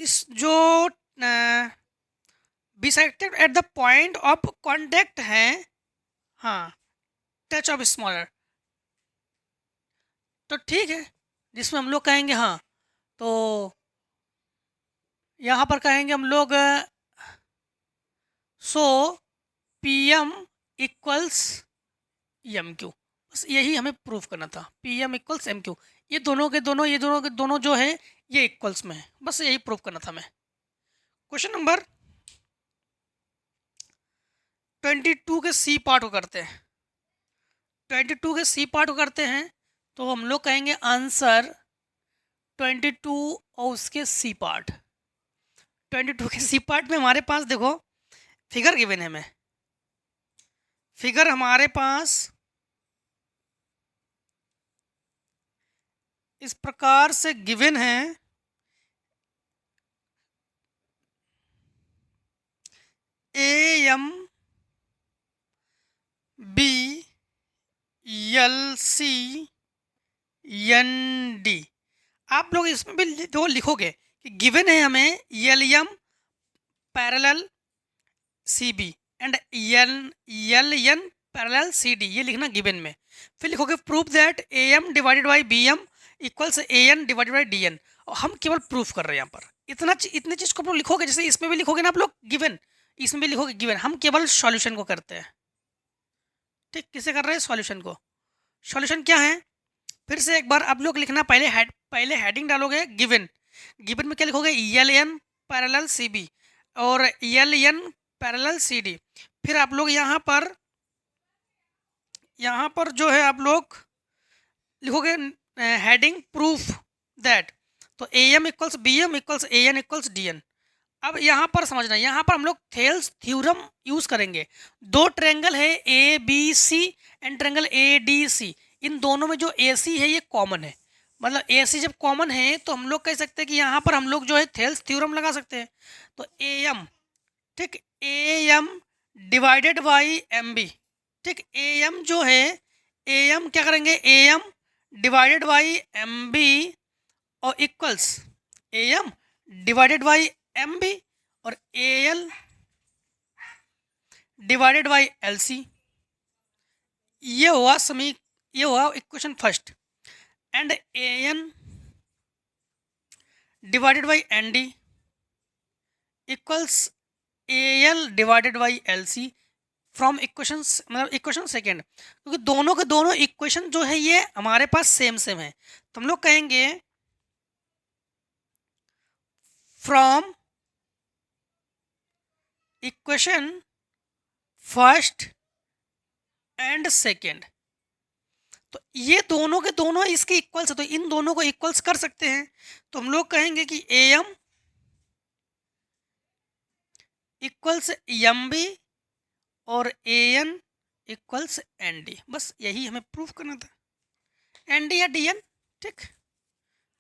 इस जो bisected at the point of contact है, हाँ, टच ऑफ स्मॉलर, तो ठीक है, जिसमें हम लोग कहेंगे हाँ, तो यहाँ पर कहेंगे हम लोग so P M equals M Q, बस यही हमें प्रूफ करना था, P M equals M Q, ये दोनों के दोनों, ये दोनों के दोनों जो है ये इक्वल्स में है, बस यही प्रूफ करना था हमें। क्वेश्चन नंबर 22 के सी पार्ट को करते हैं, 22 के सी पार्ट को करते हैं, तो हम लोग कहेंगे आंसर 22 और उसके सी पार्ट। 22 के सी पार्ट में हमारे पास देखो फिगर गिवन है, हमें फिगर हमारे पास इस प्रकार से गिवन है, A M B L C N D. आप लोग इसमें भी जो लिखोगे कि गिवन है हमें L M parallel C B and L N parallel C D, ये लिखना गिवन में। फिर लिखोगे proof that A M divided by B M equals A N divided by D N. और हम केवल प्रूफ कर रहे हैं यहाँ पर, इतने चीज़ को आप लोग लिखोगे, जैसे इसमें भी लिखोगे ना आप लोग गिवन, इसमें भी लिखोगे गिवन। हम केवल सॉल्यूशन को करते हैं, ठीक। किसे कर रहे हैं? सॉल्यूशन को। सॉल्यूशन क्या है? फिर से एक बार आप लोग लिखना, पहले हेडिंग डालोगे गिवन। गिवन में क्या लिखोगे? L N parallel C B और L N parallel C D. फिर आप लोग यहाँ पर जो है आप लोग लिखोगे हेडिंग प्रूफ दैट, तो A M equals B M equals A N equals D N. अब यहाँ पर समझना, यहाँ पर हम लोग थेल्स थ्योरम यूज करेंगे। दो ट्रायंगल है A B C and triangle A D C, इन दोनों में जो ए सी है ये कॉमन है। मतलब ए सी जब कॉमन है तो हम लोग कह सकते हैं कि यहाँ पर हम लोग जो है थेल्स थ्योरम लगा सकते हैं। तो ए एम, ठीक, A M divided by M B, ठीक। ए एम जो है, ए एम क्या करेंगे? A M divided by M B और equals A M divided by M B और A L divided by L C. ये हुआ equation first. And A N divided by N D equals A L divided by L C from equations, मतलब equation second. क्योंकि दोनों के दोनों equation जो है ये हमारे पास सेम है, तो हम लोग कहेंगे from equation first and second. तो ये दोनों के दोनों इसके इक्वल्स है, तो इन दोनों को इक्वल्स कर सकते हैं। तो हम लोग कहेंगे कि A M equals M B और A N equals N D. बस यही हमें प्रूफ करना था, एन डी या डी एन, ठीक।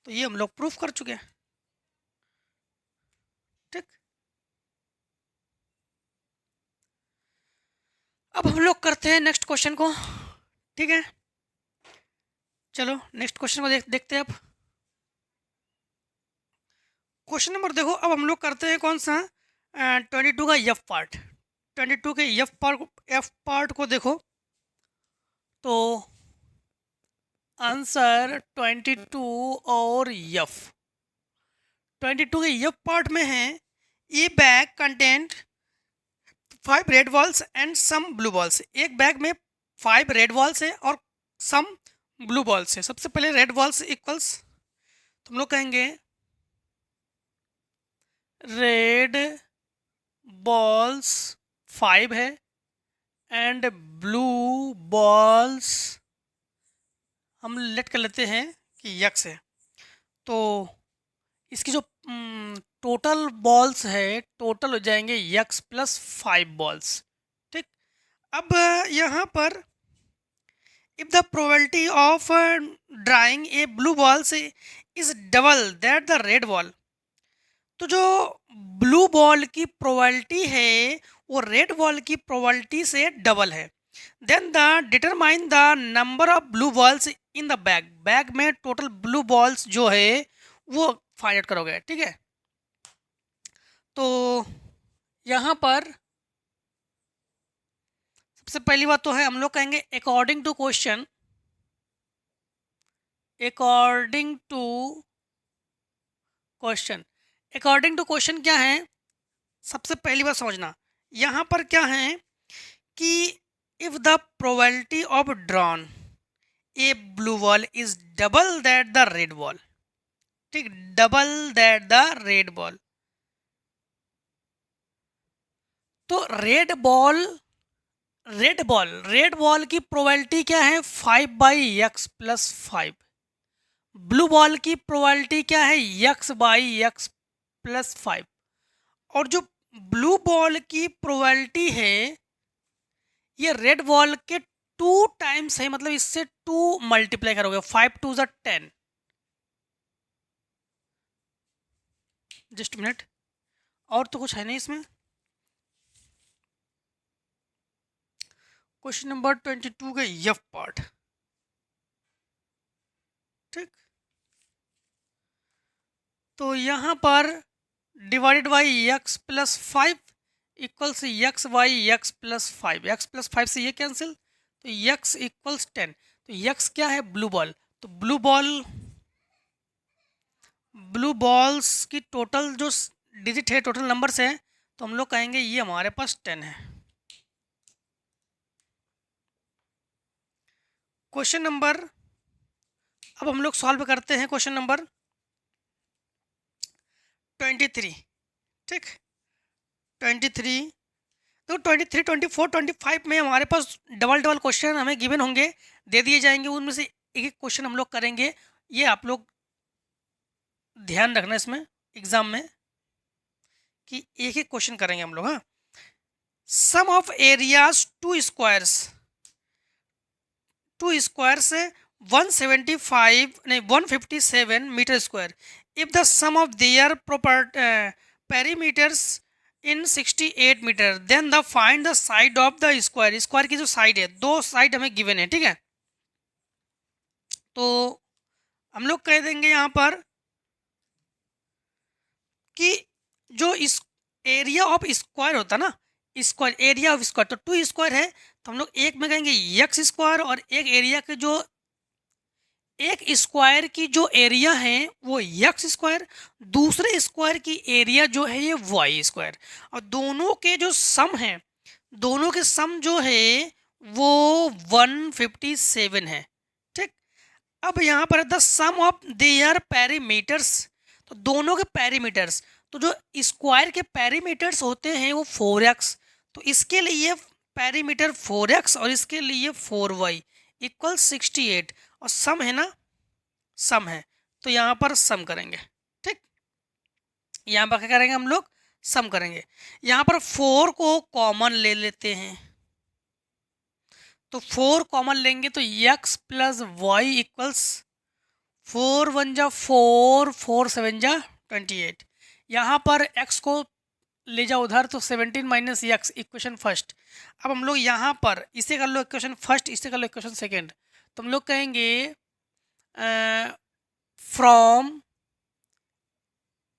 तो ये हम लोग प्रूफ कर चुके हैं, ठीक। अब हम लोग करते हैं नेक्स्ट क्वेश्चन को, ठीक है। चलो नेक्स्ट क्वेश्चन को देखते हैं। अब क्वेश्चन नंबर देखो, अब हम लोग करते हैं कौन सा? 22 का एफ पार्ट। 22 के एफ पार्ट को देखो तो आंसर 22 और एफ। 22 के एफ पार्ट में है a bag content 5 red balls and some blue balls. एक बैग में 5 रेड बॉल्स है और सम ब्लू बॉल्स है। सबसे पहले रेड बॉल्स इक्वल्स, तो हम लोग कहेंगे रेड बॉल्स 5 है एंड ब्लू बॉल्स हम लेट कर लेते हैं कि यक्स है। तो इसकी जो टोटल बॉल्स है, टोटल हो जाएंगे यक्स प्लस 5 बॉल्स, ठीक। अब यहाँ पर if the probability of drawing a blue ball से is double that the red ball, तो जो ब्लू बॉल की प्रोबेबिलिटी है वो रेड बॉल की प्रोबेबिलिटी से डबल है। Then the determine the number of blue balls in the bag. Bag में टोटल ब्लू बॉल्स जो है वो फाइंड आउट करोगे, ठीक है। तो यहाँ पर सबसे पहली बात तो है, हम लोग कहेंगे according to question, according to question. According to question क्या है? सबसे पहली बात समझना, यहाँ पर क्या है कि if the probability of drawn a blue ball is double that the red ball, ठीक, double that the red ball. तो रेड बॉल की प्रोबेबिलिटी क्या है? 5/x plus 5। ब्लू बॉल की प्रोबेबिलिटी क्या है? x/x plus 5। और जो ब्लू बॉल की प्रोबेबिलिटी है ये रेड बॉल के 2 टाइम्स है, मतलब इससे 2 मल्टीप्लाई करोगे, 5 2 ज़ा 10। जस्ट मिनट, और तो कुछ है नहीं इसमें। क्वेश्चन नंबर 22 का एफ पार्ट, ठीक। तो यहाँ पर divided by x plus 5 equals x by x plus 5, x plus 5 से ये कैंसिल, तो एक्स इक्वल्स 10। तो एक्स क्या है? Blue ball. तो ब्लू बॉल्स की टोटल जो डिजिट है, टोटल नंबर्स है, तो हम लोग कहेंगे ये हमारे पास 10 है। क्वेश्चन नंबर, अब हम लोग सॉल्व करते हैं क्वेश्चन नंबर 23। ठीक, 23। तो 23, 24, 25 में हमारे पास डबल डबल क्वेश्चन हमें गिवन होंगे, दे दिए जाएंगे, उनमें से एक एक क्वेश्चन हम लोग करेंगे। ये आप लोग ध्यान रखना इसमें एग्जाम में कि एक एक क्वेश्चन करेंगे हम लोग। हाँ, sum of areas two squares 157 metre square, if the sum of their perimeters in 68 metre, then the find the side of the square. Square की जो साइड है, दो साइड हमें गिवन है, ठीक है। तो हम लोग कह देंगे यहाँ पर कि जो इस एरिया ऑफ स्क्वायर होता ना, स्क्वायर एरिया ऑफ स्क्वायर, तो 2 स्क्वायर है, तो हम लोग एक में कहेंगे एक्स स्क्वायर, और एक एरिया के जो एक स्क्वायर की जो एरिया है वो एक्स स्क्वायर, दूसरे स्क्वायर की एरिया जो है ये वाई स्क्वायर, और दोनों के जो सम है, दोनों के सम जो है वो 157 है। ठीक, अब यहाँ पर the sum of their perimeters, तो दोनों के पेरीमीटर्स, तो जो स्क्वायर के पेरीमीटर्स होते हैं वो 4x, तो इसके लिए पेरीमीटर 4x और इसके लिए 4y इक्वल 68, और सम है ना, सम है, तो यहाँ पर सम करेंगे। ठीक, यहाँ पर क्या करेंगे हम लोग? सम करेंगे। यहाँ पर 4 को कॉमन ले लेते हैं, तो 4 कॉमन लेंगे तो x प्लस वाई इक्वल्स 4 1 जा 4, 4 7 जा 28। यहाँ पर x को ले जाओ उधर, तो 17 माइनस एक्स इक्वेशन फर्स्ट। अब हम लोग यहाँ पर इसे कर लो इक्वेशन फर्स्ट, इसे कर लो इक्वेशन सेकेंड, तो हम लोग कहेंगे from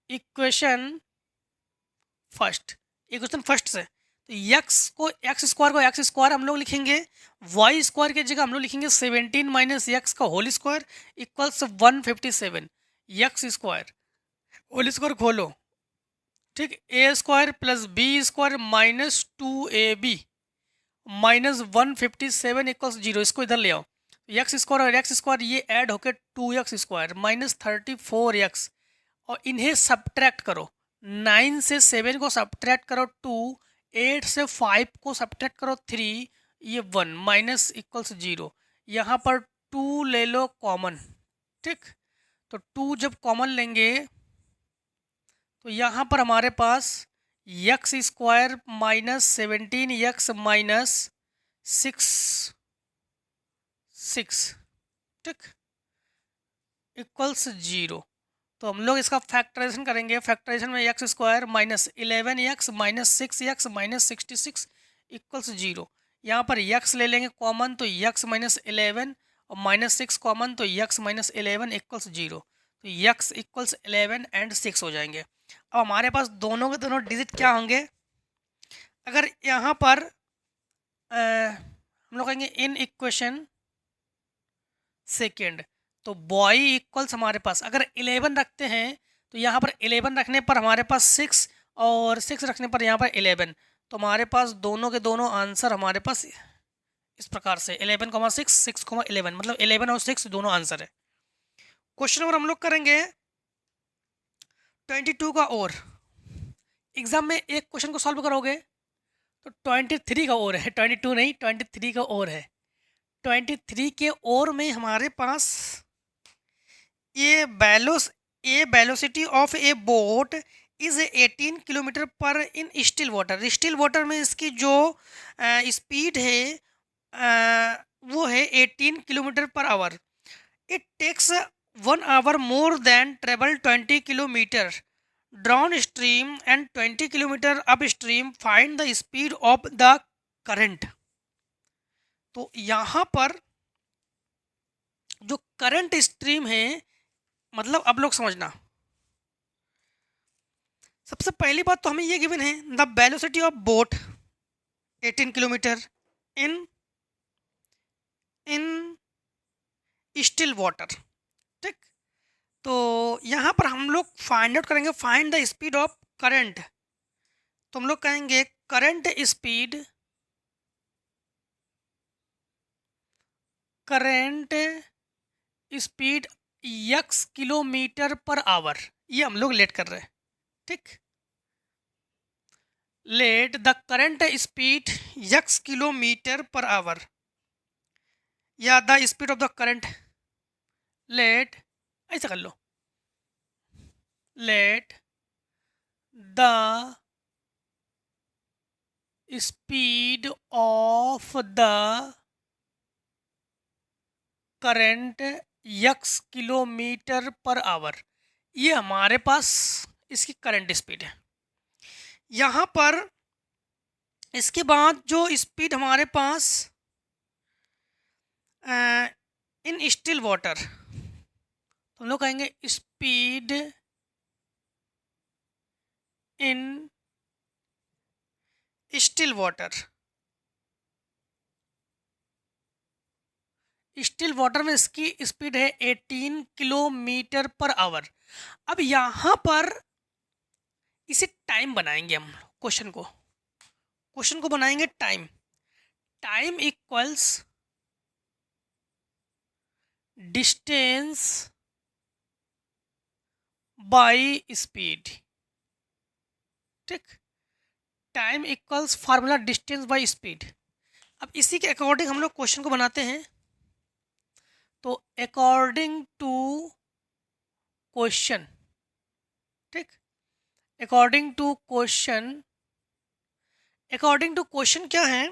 equation first, equation first से, तो एक्स स्क्वायर को एक्स स्क्वायर हम लोग लिखेंगे, वाई स्क्वायर की जगह हम लोग लिखेंगे 17 माइनस एक्स का whole square equals 157, X square whole square खोलो, ठीक, A square plus B square minus 2ab minus 157 equals 0, इसको इधर ले आओ, एक्स स्क्वायर और एक्स स्क्वायर ये ऐड होकर 2x स्क्वायर माइनस 34x, और इन्हें सब्ट्रैक्ट करो, 9 से 7 को सब्ट्रैक्ट करो 2, 8 से 5 को सब्ट्रैक्ट करो 3, ये 1 माइनस इक्वल्स 0। यहाँ पर 2 ले लो कॉमन, ठीक, तो 2 जब कॉमन लेंगे तो यहाँ पर हमारे पास X square minus 17x minus 6 ठीक इक्वल्स 0। तो हम लोग इसका फैक्टराइजेशन करेंगे, फैक्टराइजेशन में x square minus 11x minus 6x minus 66 equals 0। यहाँ पर x ले लेंगे कॉमन, तो x माइनस 11 और माइनस 6 कॉमन, तो x माइनस 11 इक्वल्स 0, तो x इक्वल्स 11 एंड 6 हो जाएंगे। अब हमारे पास दोनों के दोनों डिजिट क्या होंगे? अगर यहाँ पर हम लोग कहेंगे इन इक्वेशन सेकेंड, तो बॉय इक्वल्स हमारे पास अगर 11 रखते हैं, तो यहाँ पर 11 रखने पर हमारे पास 6 और 6 रखने पर यहाँ पर 11, तो हमारे पास दोनों के दोनों आंसर हमारे पास इस प्रकार से 11,6 6,11, मतलब 11 और 6 दोनों आंसर है। क्वेश्चन नंबर हम लोग करेंगे 22 का, और एग्जाम में एक क्वेश्चन को सॉल्व करोगे तो 23 का और है, 22 नहीं 23 का और है। 23 के और में हमारे पास ये velocity of a boat is 18 kilometre per in still water. Still water में इसकी जो स्पीड है वो है 18 kilometre per hour. It takes 1 hour more than travel 20 kilometer downstream and 20 kilometer upstream. Find the speed of the current. तो यहाँ पर जो करंट स्ट्रीम है, मतलब अब लोग समझना, सबसे पहली बात तो हमें ये गिवन है the velocity of boat 18 kilometre in in still water. ठीक, तो यहाँ पर हम लोग फाइंड आउट करेंगे, find the speed of current. तो हम लोग कहेंगे current speed x kilometre per hour, ये हम लोग लेट कर रहे हैं। ठीक, let the current speed x kilometre per hour, या the speed of the current, let, ऐसा कर लो, let the speed of the current x kilometre per hour, ये हमारे पास इसकी करंट स्पीड है। यहाँ पर इसके बाद जो स्पीड हमारे पास इन स्टिल वाटर, तो हम लोग कहेंगे speed in still water. Still water में इसकी स्पीड है 18 किलोमीटर पर आवर। अब यहाँ पर इसे टाइम बनाएंगे हम, क्वेश्चन को बनाएंगे time. Time equals distance by speed. ठीक, time equals formula distance by speed. अब इसी के अकॉर्डिंग हम लोग क्वेश्चन को बनाते हैं। तो अकॉर्डिंग टू क्वेश्चन, ठीक, अकॉर्डिंग टू क्वेश्चन क्या है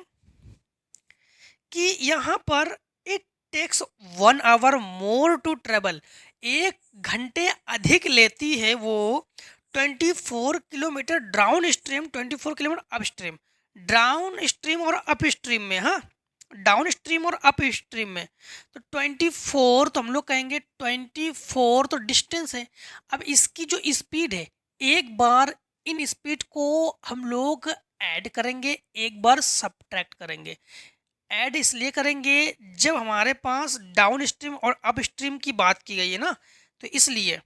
कि यहाँ पर it takes 1 hour more to travel, 1 घंटे अधिक लेती है वो 24 kilometre downstream, 24 kilometre upstream, downstream और अप स्ट्रीम में। हाँ, डाउन स्ट्रीम और अप स्ट्रीम में। तो 24, तो हम लोग कहेंगे 24 तो डिस्टेंस है। अब इसकी जो स्पीड है, एक बार इन स्पीड को हम लोग ऐड करेंगे, एक बार सब्ट्रैक्ट करेंगे। ऐड इसलिए करेंगे जब हमारे पास डाउन स्ट्रीम और अप स्ट्रीम की बात की गई है ना, तो इसलिए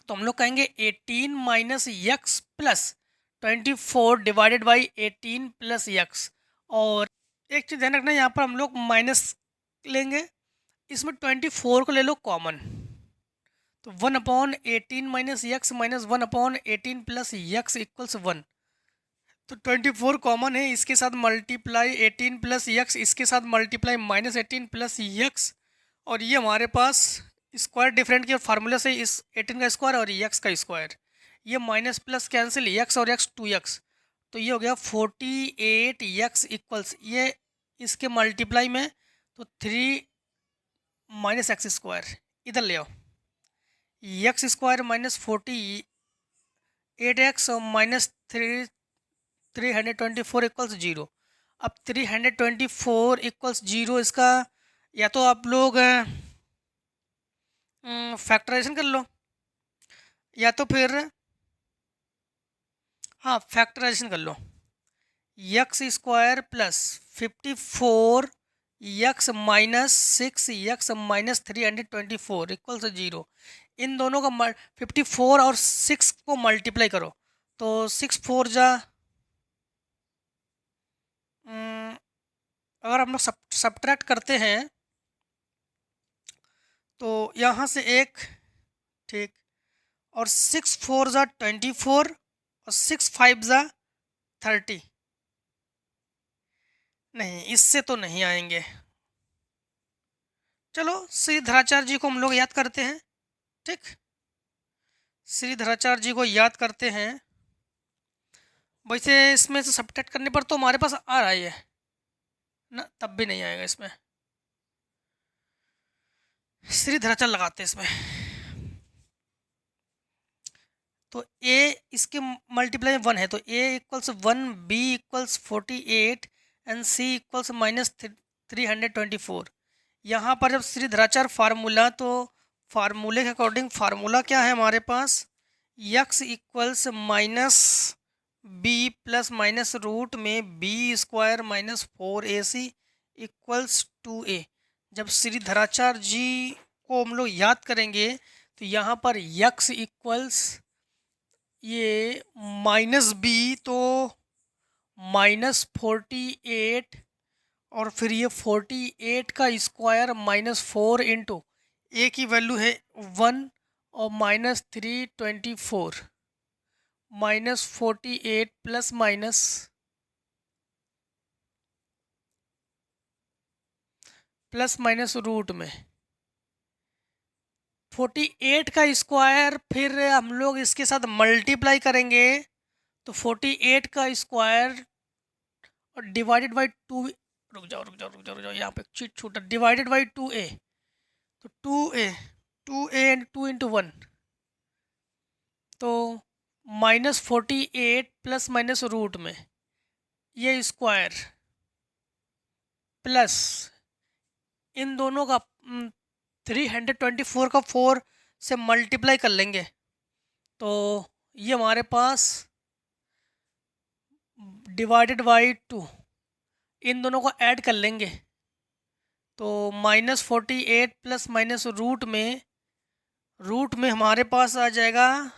तो हम लोग कहेंगे 18 minus x plus 24 divided by 18 plus x. और एक चीज़ ध्यान रखना, यहाँ पर हम लोग माइनस लेंगे, इसमें 24 को ले लो कॉमन, तो 1/18 minus x minus 1/18 plus x equals 1। तो 24 कॉमन है, इसके साथ मल्टीप्लाई 18 प्लस एक्स, इसके साथ मल्टीप्लाई माइनस 18 प्लस एक्स, और ये हमारे पास स्क्वायर डिफरेंट के फार्मूला से इस 18 का स्क्वायर और एक्स का स्क्वायर, ये माइनस प्लस कैंसिल, एक्स और एक्स 2x, तो ये हो गया 48 एक्स इक्वल्स, ये इसके मल्टीप्लाई में तो 3 माइनस एक्स स्क्वायर, इधर ले आओ, एक्स स्क्वायर माइनस 48 एक्स और माइनस 324 इक्वल्स 0। अब 324 इक्वल्स 0, इसका या तो आप लोग फैक्टराइजेशन कर लो, या तो फिर हाँ फैक्टराइजेशन कर लो, X square plus 54 X minus 6 X minus 324 equals 0। इन दोनों का 54 और 6 को मल्टीप्लाई करो, तो 6 4 जा, अगर हम लोग सब्ट्रैक्ट करते हैं तो यहाँ से एक, ठीक, और 6 4 जा 24 और 6 5 जा 30, नहीं इससे तो नहीं आएंगे। चलो श्रीधराचार्य जी को हम लोग याद करते हैं। ठीक, श्रीधराचार्य जी को याद करते हैं। वैसे इसमें से सब्ट्रैक्ट करने पर तो हमारे पास आ रहा है ना, तब भी नहीं आएगा इसमें, श्रीधराचार्य लगाते हैं इसमें। तो a इसके मल्टीप्लाई में 1 है, तो a equals 1, b equals 48 and c equals minus 324। यहाँ पर जब श्रीधराचार्य फार्मूला, तो फार्मूले के अकॉर्डिंग फार्मूला क्या है हमारे पास, X equals minus B plus minus root में B square minus 4ac equals 2a। जब श्रीधराचार्य जी को हम लोग याद करेंगे तो यहाँ पर यक्स इक्वल्स ये माइनस बी, तो -48, और फिर ये 48 का स्क्वायर -4 इंटू ए की वैल्यू है 1 और -324 -48 प्लस माइनस रूट में 48 का स्क्वायर, फिर हम लोग इसके साथ मल्टीप्लाई करेंगे तो 48 का स्क्वायर और डिवाइडेड बाई 2, रुक जाओ यहाँ पे चीट छूटा, डिवाइडेड बाई 2a, तो 2a एंड 2 इंटू 1, तो -48 प्लस माइनस रूट में ये स्क्वायर प्लस इन दोनों का 324 का 4 से मल्टीप्लाई कर लेंगे, तो ये हमारे पास डिवाइडेड बाई 2, इन दोनों को ऐड कर लेंगे तो -48 प्लस माइनस रूट में हमारे पास आ जाएगा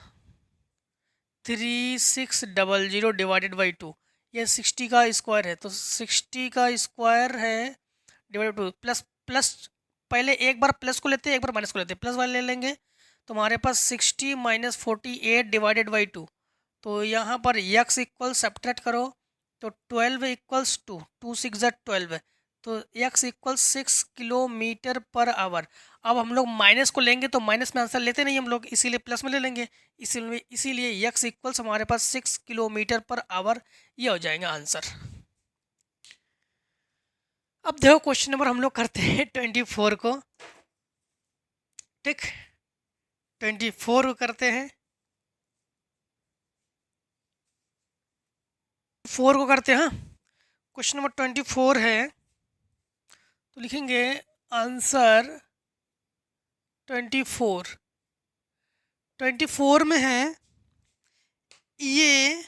3600 डिवाइडेड बाई 2। ये 60 का स्क्वायर है, तो 60 का स्क्वायर है डिवाइडेड 2 प्लस पहले एक बार प्लस को लेते हैं, एक बार माइनस को लेते हैं, प्लस वाले ले लेंगे तो हमारे पास 60 माइनस 48 डिवाइडेड बाई 2, तो यहाँ पर यक्स इक्वल सब्ट्रैक्ट करो तो 12 इक्वल्स 2 6 12, तो x equal 6 kilometre per our. अब हम लोग माइनस को लेंगे तो माइनस में आंसर लेते नहीं हम लोग, इसीलिए प्लस में ले लेंगे, इसीलिए यक्स इक्वल्स हमारे पास 6 किलोमीटर पर आवर, ये हो जाएगा आंसर। अब देखो क्वेश्चन नंबर हम लोग करते हैं 24 को, ठीक, 24 को करते हैं, 4 को करते हैं। हाँ, क्वेश्चन नंबर 24 है तो लिखेंगे आंसर 24 में है ये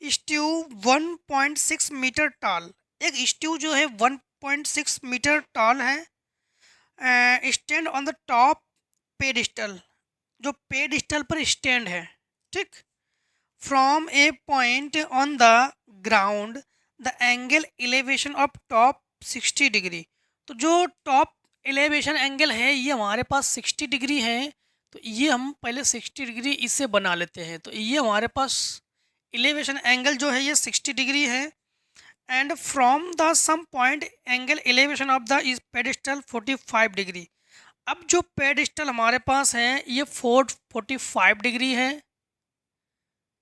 स्ट्यू 1.6 मीटर टॉल, एक स्ट्यू जो है 1.6 मीटर टॉल है, stand on the top pedestal, जो पेडिस्टल पर स्टैंड है, ठीक, from A point on the ground the angle elevation of top 60 degree. तो जो टॉप एलिवेशन एंगल है ये हमारे पास 60 डिग्री है, तो ये हम पहले 60 डिग्री इससे बना लेते हैं, तो ये हमारे पास एलिवेशन एंगल जो है ये 60 डिग्री है, and from the same point angle elevation of the इस पेडिस्टल 45 डिग्री। अब जो पेडिस्टल हमारे पास है ये 45 डिग्री है,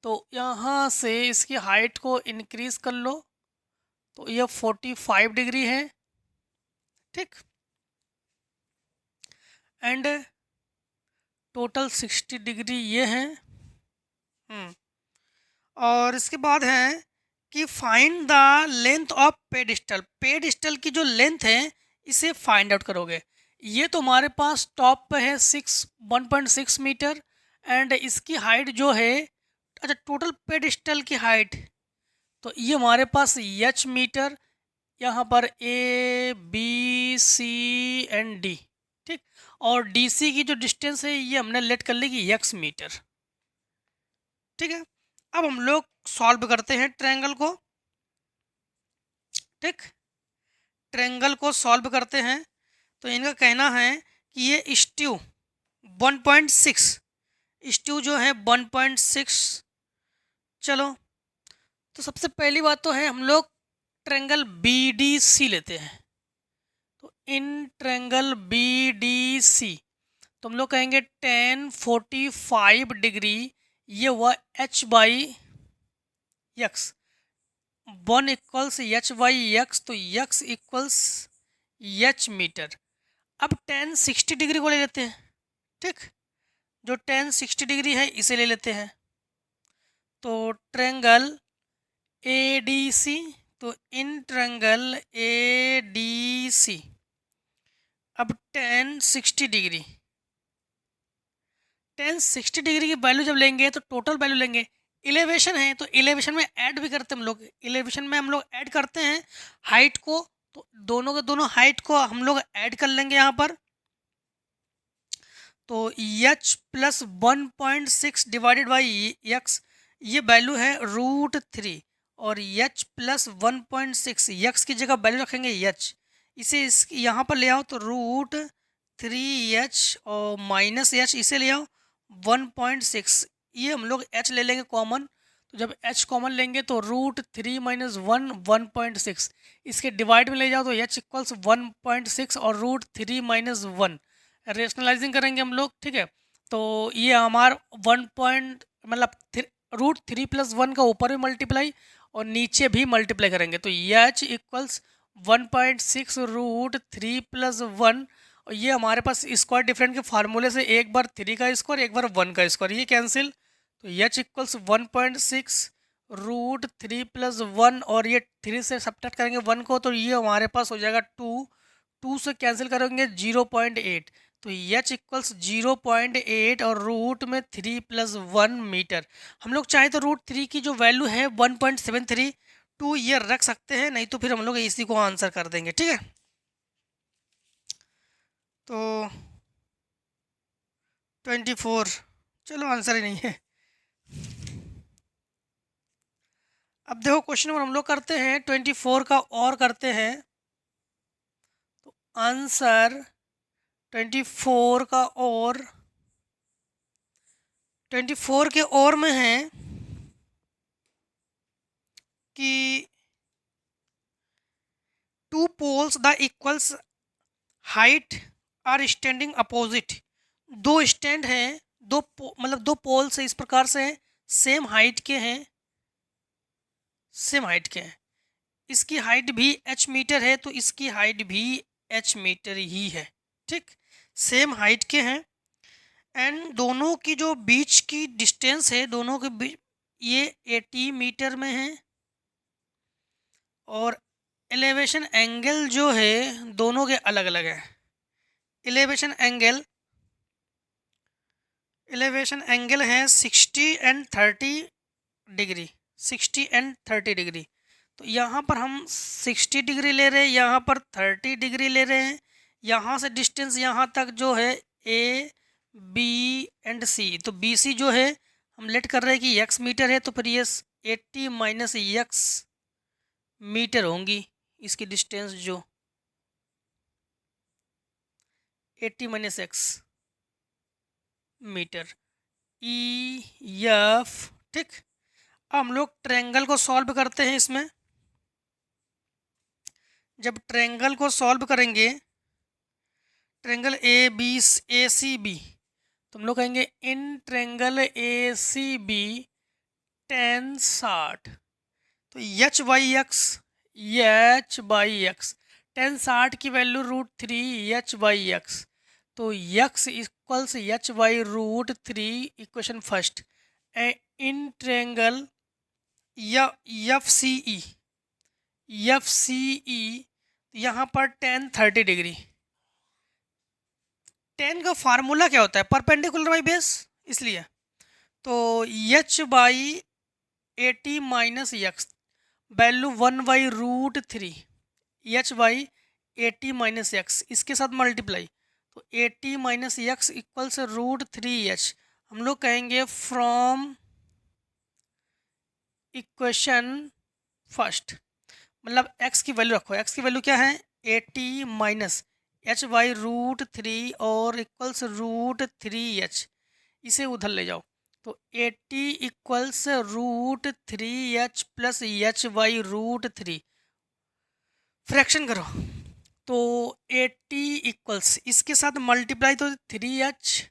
तो यहाँ से इसकी हाइट को इंक्रीज कर लो तो ये 45 डिग्री है, ठीक, एंड टोटल 60 डिग्री ये है। और इसके बाद है कि find the length of pedestal, pedestal की जो लेंथ है इसे फाइंड आउट करोगे। ये तो हमारे पास टॉप पे है 1.6 मीटर, एंड इसकी हाइट जो है, अच्छा टोटल पेडिस्टल की हाइट, तो ये हमारे पास h मीटर, यहाँ पर A B C and D, ठीक, और DC की जो डिस्टेंस है ये हमने लेट कर ली कि x मीटर, ठीक है। अब हम लोग सॉल्व करते हैं ट्रायंगल को, ठीक, ट्रायंगल को सॉल्व करते हैं, तो इनका कहना है कि ये स्ट्यू 1.6, स्ट्यू जो है 1.6, चलो तो सबसे पहली बात तो है हम लोग ट्रायंगल BDC लेते हैं, तो इन ट्रायंगल BDC तो हम लोग कहेंगे tan 45 डिग्री, ये हुआ h by x, 1 equals h by x, तो x इक्वल्स h मीटर। अब tan 60 डिग्री को ले लेते हैं, ठीक, जो tan 60 डिग्री है इसे ले लेते हैं, तो ट्रायंगल ADC, तो इन ट्रायंगल ADC अब tan 60 डिग्री, tan 60 डिग्री की वैल्यू जब लेंगे तो टोटल वैल्यू लेंगे। इलेवेशन है तो इलेवेशन में ऐड भी करते हैं हम लोग, इलेवेशन में हम लोग ऐड करते हैं हाइट को, तो दोनों के दोनों हाइट को हम लोग ऐड कर लेंगे यहाँ पर। तो h plus 1.6 divided by x, ये वैल्यू है √3, और h प्लस 1.6 यक्स की जगह वैल्यू रखेंगे h, इसे इस यहाँ पर ले आओ तो √3h और माइनस h, इसे ले आओ 1.6, ये हम लोग h ले लेंगे कॉमन। तो जब h कॉमन लेंगे तो √3 माइनस 1.6, इसके डिवाइड में ले जाओ तो h इक्वल्स 1.6 और √3 माइनस 1, रेशनलाइजिंग करेंगे हम लोग, ठीक है। तो ये हमारा 1 पॉइंट मतलब √3 प्लस 1 का ऊपर भी मल्टीप्लाई और नीचे भी मल्टीप्लाई करेंगे, तो h इक्वल्स 1.6 √3 प्लस 1, और ये हमारे पास स्क्वायर डिफरेंट के फार्मूले से एक बार 3 का स्क्वायर एक बार 1 का स्क्वायर, ये कैंसिल, तो h इक्वल्स 1.6 √3 प्लस 1, और ये 3 से सब्ट्रैक्ट करेंगे 1 को, तो ये हमारे पास हो जाएगा 2 से कैंसिल करेंगे 0.8, तो h इक्वल्स 0.8 और रूट में 3 प्लस 1 मीटर। हम लोग चाहे तो √3 की जो वैल्यू है 1.732 ये रख सकते हैं, नहीं तो फिर हम लोग इसी को आंसर कर देंगे, ठीक है। तो 24, चलो आंसर ही नहीं है। अब देखो क्वेश्चन नंबर हम लोग करते हैं 24 का और करते हैं, तो आंसर 24 का और 24 के और में है कि 2 poles the equals height are standing opposite, दो स्टैंड हैं, मतलब दो पोल्स इस प्रकार से हैं, सेम हाइट के हैं, सेम हाइट के हैं, इसकी हाइट भी h मीटर है तो इसकी हाइट भी h मीटर ही है, ठीक, सेम हाइट के हैं, एंड दोनों की जो बीच की डिस्टेंस है, दोनों के बीच ये 80 मीटर में है, और एलिवेशन एंगल जो है दोनों के अलग अलग है। एलिवेशन एंगल है 60 एंड 30 डिग्री, 60 एंड 30 डिग्री, तो यहाँ पर हम 60 डिग्री ले रहे हैं, यहाँ पर 30 डिग्री ले रहे हैं, यहाँ से डिस्टेंस यहाँ तक जो है ए बी एंड सी, तो बी सी जो है हम लेट कर रहे हैं कि x मीटर है, तो फिर ये 80 माइनस x मीटर होंगी इसकी डिस्टेंस, जो 80 minus x metre E F, ठीक। अब हम लोग ट्रायंगल को सॉल्व करते हैं, इसमें जब ट्रायंगल को सॉल्व करेंगे, ट्रायंगल ए सी बी, तो हम लोग कहेंगे in triangle A C B tan 60, तो h बाई एक्स, tan 60 की वैल्यू √3 h बाई एक्स, तो x equals h by √3, equation first, in triangle या एफ सी ई, यहाँ पर tan 30 डिग्री, tan का फार्मूला क्या होता है, परपेंडिकुलर बाई बेस, इसलिए तो h by 80 minus x, value 1 by √3, h by 80 minus x, इसके साथ मल्टीप्लाई, तो 80 माइनस एक्स इक्वल्स √3h, हम लोग कहेंगे फ्रॉम इक्वेशन फर्स्ट, मतलब x की वैल्यू रखो, x की वैल्यू क्या है 80 माइनस h बाई √3 और इक्वल्स √3h, इसे उधर ले जाओ, तो 80 equals √3h plus h by √3, fraction करो, तो 80 इक्वल्स इसके साथ मल्टीप्लाई तो 3h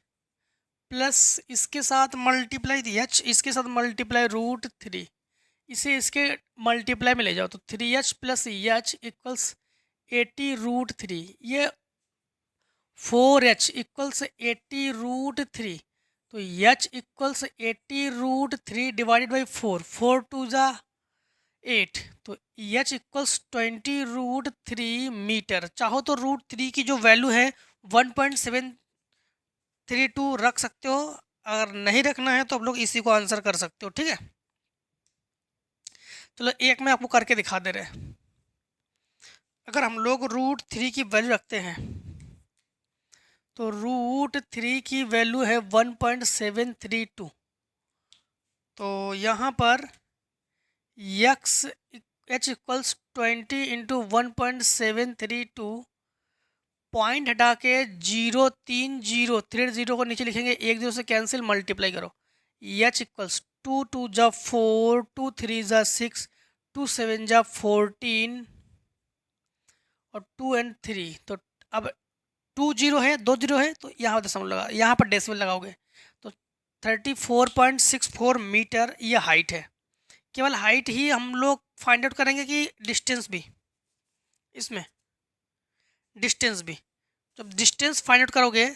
प्लस इसके साथ मल्टीप्लाई h, इसके साथ मल्टीप्लाई √3, इसे इसके मल्टीप्लाई में ले जाओ, तो 3h प्लस h इक्वल्स 80 √3, ये 4h इक्वल्स 80 √3, तो h इक्वल्स 80 √3 डिवाइडेड बाई 4, 4 2 ज़ा 8, तो एच इक्वल्स 20√3 मीटर। चाहो तो √3 की जो वैल्यू है 1.732 रख सकते हो, अगर नहीं रखना है तो आप लोग इसी को आंसर कर सकते हो, ठीक है। चलो एक में आपको करके दिखा दे रहे हैं। अगर हम लोग √3 की वैल्यू रखते हैं तो √3 की वैल्यू है 1.732। तो यहाँ पर x H equals 20 into 1.732, point हटा के 030 को नीचे लिखेंगे, एक जीरो से कैंसिल, मल्टीप्लाई करो। एच इक्वल्स 2 2 जा 4, 2 3 जा 6, 2 7 जा 14 और 2 and 3। तो अब 2 जीरो है, 2 जीरो है, तो यहाँ पर दशमलव लगा, यहाँ पर डेसिमल लगाओगे तो 34.64 मीटर ये हाइट है। केवल हाइट ही हम लोग फाइंड आउट करेंगे कि डिस्टेंस भी, इसमें डिस्टेंस भी। जब डिस्टेंस फाइंड आउट करोगे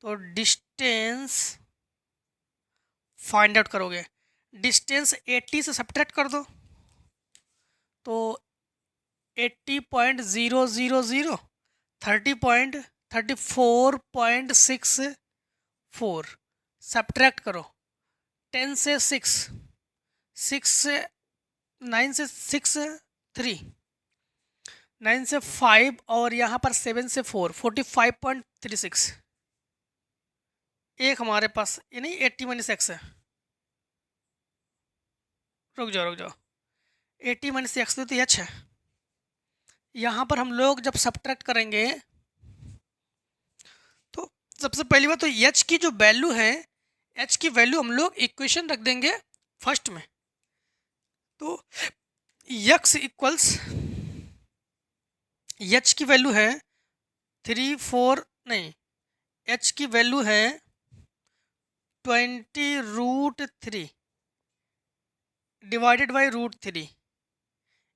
तो डिस्टेंस फाइंड आउट करोगे, डिस्टेंस 80 से सब्ट्रैक्ट कर दो तो 80.000 30.34.64 सब्ट्रैक्ट करो। 10 से 6, 6 से 9 से 6 3, 9 से 5 और यहाँ पर 7 से 4, 45.36। एक हमारे पास ये नहीं 80 - x है, रुक जाओ 80 - x तो h है। यहाँ पर हम लोग जब सब्ट्रैक्ट करेंगे तो सबसे पहली बात तो h की जो वैल्यू है, h की वैल्यू हम लोग इक्वेशन रख देंगे फर्स्ट में। तो x इक्वल्स h की वैल्यू है h की वैल्यू है 20√3 डिवाइडेड बाई √3,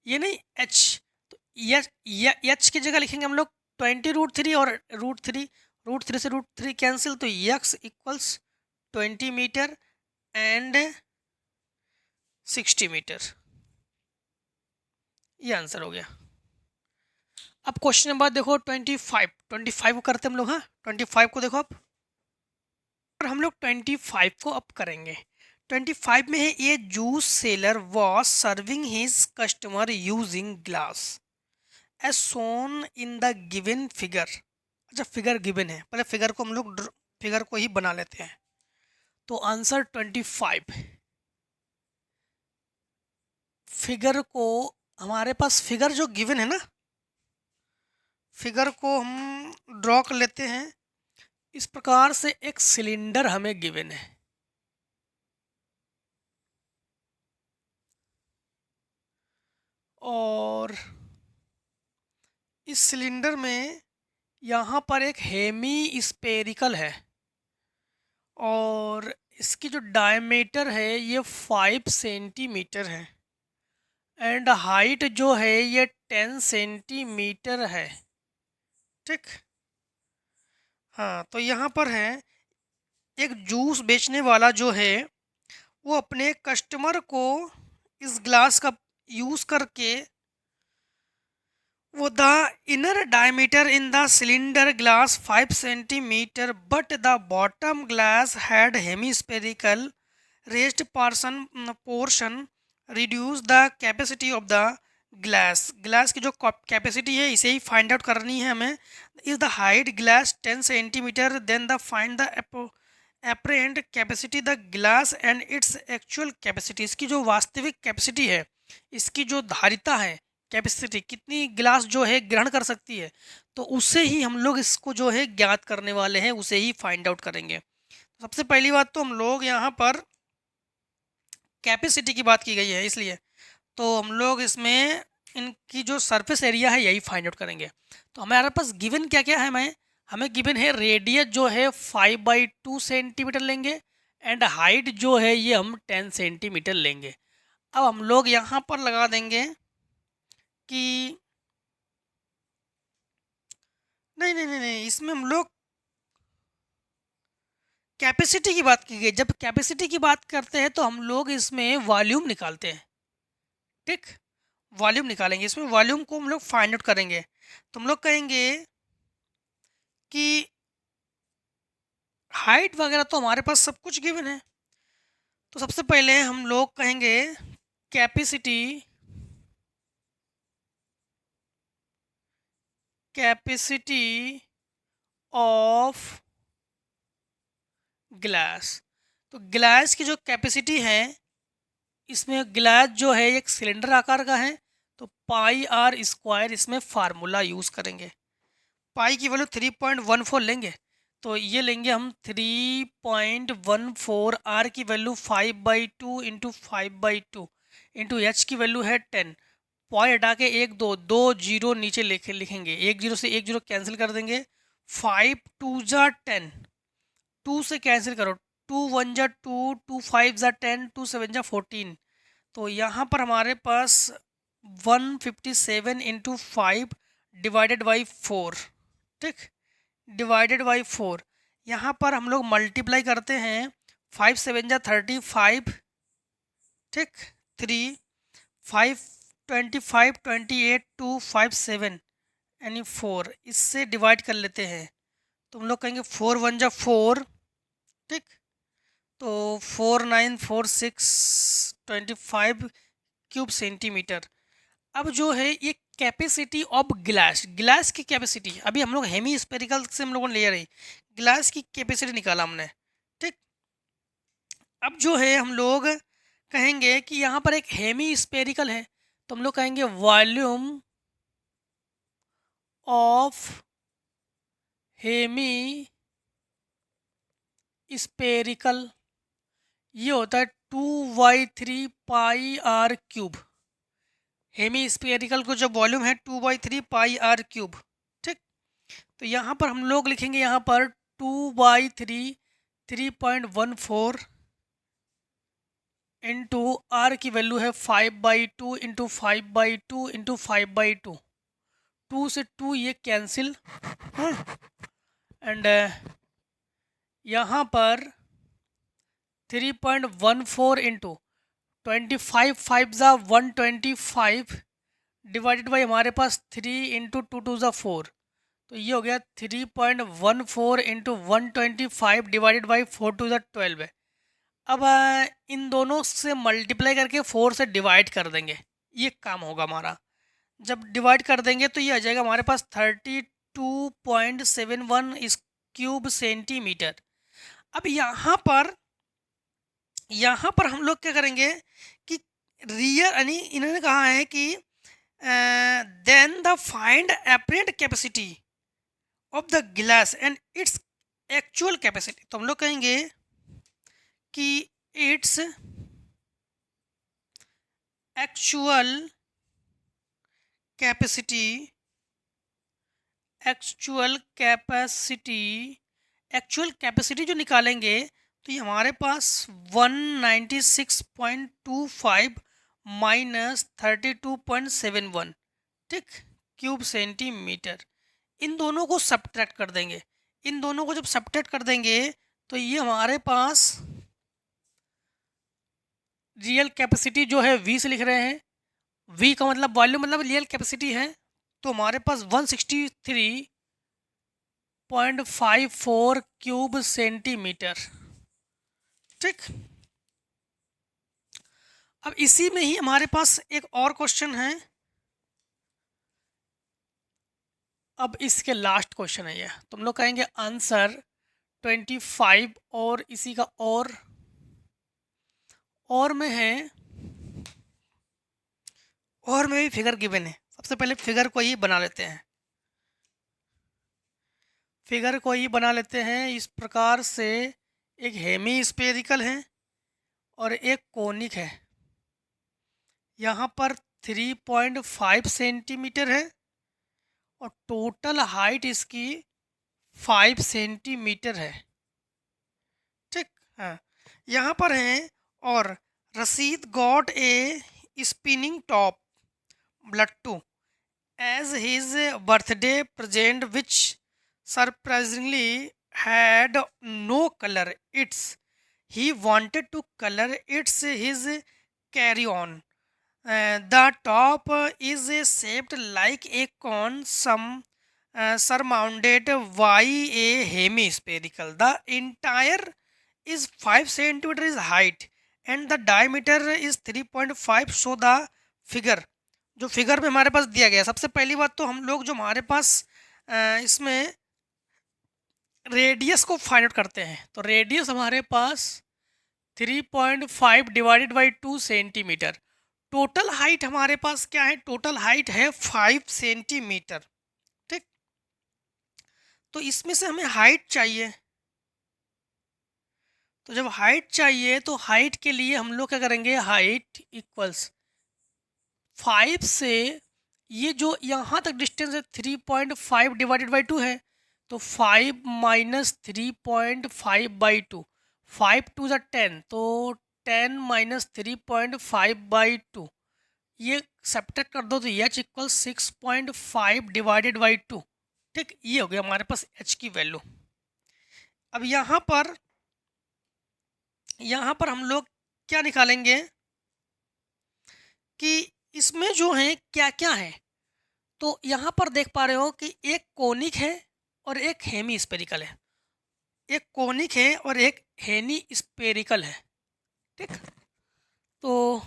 ये नहीं h। तो h की जगह लिखेंगे हम लोग 20√3 और √3 से √3 कैंसिल, तो x equals 20 metre and 60 metre, ये आंसर हो गया। अब क्वेश्चन नंबर देखो 25 को करते हम लोग। हाँ 25 को देखो अब, और हम लोग 25 को अब करेंगे। 25 में है, a juice seller was serving his customer using glass as shown in the given figure. अच्छा फिगर गिवन है, पहले फिगर को हम लोग फिगर को ही बना लेते हैं। तो आंसर 25, फिगर को हमारे पास फिगर जो गिवन है ना, फिगर को हम ड्रॉ कर लेते हैं। इस प्रकार से एक सिलेंडर हमें गिवन है और इस सिलेंडर में यहाँ पर एक हेमी स्पेरिकल है और इसकी जो डायमीटर है ये 5 सेंटीमीटर है एंड हाइट जो है ये 10 सेंटीमीटर है, ठीक। हाँ तो यहाँ पर है एक जूस बेचने वाला जो है वो अपने कस्टमर को इस ग्लास का यूज़ करके वो the inner diameter in the cylinder glass 5 centimetre but the bottom glass had hemispherical raised portion reduce the capacity of the glass की जो कैपेसिटी है इसे ही फाइंड आउट करनी है हमें। Is the height glass 10 centimetre then the find the apparent capacity the glass and its actual capacity. इसकी जो वास्तविक कैपेसिटी है, इसकी जो धारिता है, कैपेसिटी कितनी ग्लास जो है ग्रहण कर सकती है, तो उससे ही हम लोग इसको जो है ज्ञात करने वाले हैं, उसे ही फाइंड आउट करेंगे। सबसे पहली बात तो हम लोग यहाँ पर कैपेसिटी की बात की गई है, इसलिए तो हम लोग इसमें इनकी जो सरफेस एरिया है यही फाइंड आउट करेंगे। तो हमारे पास गिवन क्या क्या है, हमें गिवन है रेडियस जो है 5/2 सेंटीमीटर लेंगे एंड हाइट जो है ये हम 10 सेंटीमीटर लेंगे। अब हम लोग यहाँ पर लगा देंगे कि नहीं, इसमें हम लोग कैपेसिटी की बात की गई। जब कैपेसिटी की बात करते हैं तो हम लोग इसमें वॉल्यूम निकालते हैं, ठीक, वॉल्यूम निकालेंगे, इसमें वॉल्यूम को हम लोग फाइंड आउट करेंगे। तो हम लोग कहेंगे कि हाइट वगैरह तो हमारे पास सब कुछ गिवन है। तो सबसे पहले हम लोग कहेंगे कैपेसिटी कैपेसिटी ऑफ ग्लास। तो ग्लास की जो कैपेसिटी है, इसमें ग्लास जो है एक सिलेंडर आकार का है, तो पाई आर स्क्वायर इसमें फार्मूला यूज़ करेंगे। पाई की वैल्यू 3.14 लेंगे, तो ये लेंगे हम 3.14, आर की वैल्यू 5/2 इंटू 5/2 इंटू एच की वैल्यू है 10। पॉइंट हटा के एक दो जीरो नीचे लिखेंगे, एक जीरो से एक जीरो कैंसिल कर देंगे। 5 2 10, 2 से कैंसिल करो, 2 1 2, 2 5 10, 2 7 14। तो यहाँ पर हमारे पास 157 इंटू 5 डिवाइडेड बाई 4, ठीक, डिवाइडेड बाई 4। यहाँ पर हम लोग मल्टीप्लाई करते हैं, 5 7 35, ठीक, 3 5 25 28 2 5 7 यानी 4, इससे डिवाइड कर लेते हैं। तो हम लोग कहेंगे 4 1 4, ठीक, तो 4946 क्यूब सेंटीमीटर। अब जो है ये कैपेसिटी ऑफ ग्लास, ग्लास की कैपेसिटी, अभी हम लोग हेमी स्पेरिकल से हम लोगों ने ले रही, ग्लास की कैपेसिटी निकाला हमने, ठीक। अब जो है हम लोग कहेंगे कि यहाँ पर एक हेमी स्पेरिकल है, तो हम लोग कहेंगे वॉल्यूम ऑफ हेमी स्पेरिकल, ये होता है 2/3 पाई r क्यूब। हेमी स्पेरिकल को जो वॉल्यूम है 2/3 पाई r क्यूब, ठीक। तो यहाँ पर हम लोग लिखेंगे, यहाँ पर 2/3 3.14 इंटू आर की वैल्यू है 5/2 इंटू 5/2 इंटू 5/2, 2 से 2 ये कैंसिल, एंड यहाँ पर 3.14 इंटू 25 5 ज़ा 125 डिवाइडेड बाई हमारे पास 3 इंटू 2 2 ज़ा 4, तो ये हो गया 3.14 इंटू 125 डिवाइडेड बाई 4 2 ज़ा 12 है। अब इन दोनों से मल्टीप्लाई करके 4 से डिवाइड कर देंगे, ये काम होगा हमारा। जब डिवाइड कर देंगे तो ये आ जाएगा हमारे पास 32.71 क्यूब सेंटीमीटर। अब यहाँ पर हम लोग क्या करेंगे कि रियल यानी इन्होंने कहा है कि then the find apparent capacity of the glass and its actual capacity. तो हम लोग कहेंगे कि इट्स एक्चुअल कैपेसिटी जो निकालेंगे, तो ये हमारे पास 196.25 माइनस 32.71, ठीक, क्यूब सेंटीमीटर। इन दोनों को सब्ट्रैक्ट कर देंगे। इन दोनों को जब सब्ट्रैक्ट कर देंगे तो ये हमारे पास रियल कैपेसिटी जो है V से लिख रहे हैं, V का मतलब वॉल्यूम मतलब रियल कैपेसिटी है, तो हमारे पास 163.54 क्यूब सेंटीमीटर, ठीक। अब इसी में ही हमारे पास एक और क्वेश्चन है, अब इसके लास्ट क्वेश्चन है ये, तो हम लोग कहेंगे आंसर 25 और इसी का और में है, और में भी फिगर गिवन है। सबसे पहले फिगर को ही बना लेते हैं, इस प्रकार से एक हेमी स्फेरिकल है और एक कोनिक है। यहाँ पर 3.5 सेंटीमीटर है और टोटल हाइट इसकी 5 सेंटीमीटर है, ठीक। हाँ, यहाँ पर है, और रसीद got a spinning top Blattu as his birthday present, which surprisingly had no color. He wanted to color its his carry on. The top is shaped like a cone surmounted by a hemispherical. The entire is 5 centimeter is height and the diameter is 3.5. So the figure, जो figure में हमारे पास दिया गया, सबसे पहली बात तो हम लोग जो हमारे पास इसमें रेडियस को फाइंड आउट करते हैं, तो रेडियस हमारे पास 3.5 divided by 2 centimetre. Total height हमारे पास क्या है, टोटल हाइट है 5 सेंटीमीटर। ठीक, तो इसमें से हमें हाइट चाहिए, तो जब हाइट चाहिए तो हाइट के लिए हम लोग क्या करेंगे, हाइट इक्वल्स 5 से ये जो यहाँ तक डिस्टेंस है 3.5 डिवाइडेड बाई 2 है, तो 5 माइनस 3.5/2, 5 टू द 10, तो 10 माइनस 3.5/2, ये सब्ट्रैक्ट कर दो तो एच इक्वल 6.5 डिवाइडेड बाई 2। ठीक, ये हो गया हमारे पास एच की वैल्यू। अब यहाँ पर हम लोग क्या निकालेंगे कि इसमें जो है क्या क्या है, तो यहाँ पर देख पा रहे हो कि एक कोनिक है और एक हेमी स्पेरिकल है, एक कोनिक है और एक हेनी स्पेरिकल है। ठीक, तो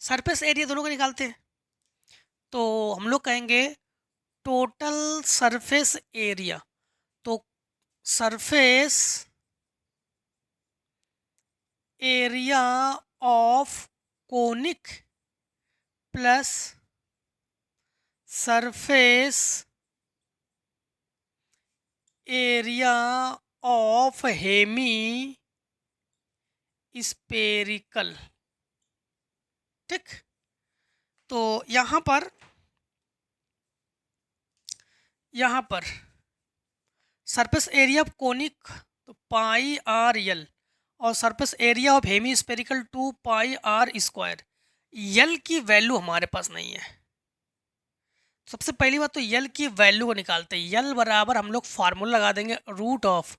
सरफेस एरिया दोनों का निकालते हैं, तो हम लोग कहेंगे टोटल सरफेस एरिया, तो surface area of conic plus surface area of hemispherical. ठीक, तो यहाँ पर सरफेस एरिया ऑफ कोनिक तो पाई आर यल और surface area of hemispherical 2 pi r square. L की वैल्यू हमारे पास नहीं है, सबसे पहली बात तो यल की वैल्यू को निकालते हैं। यल बराबर हम लोग फार्मूला लगा देंगे root of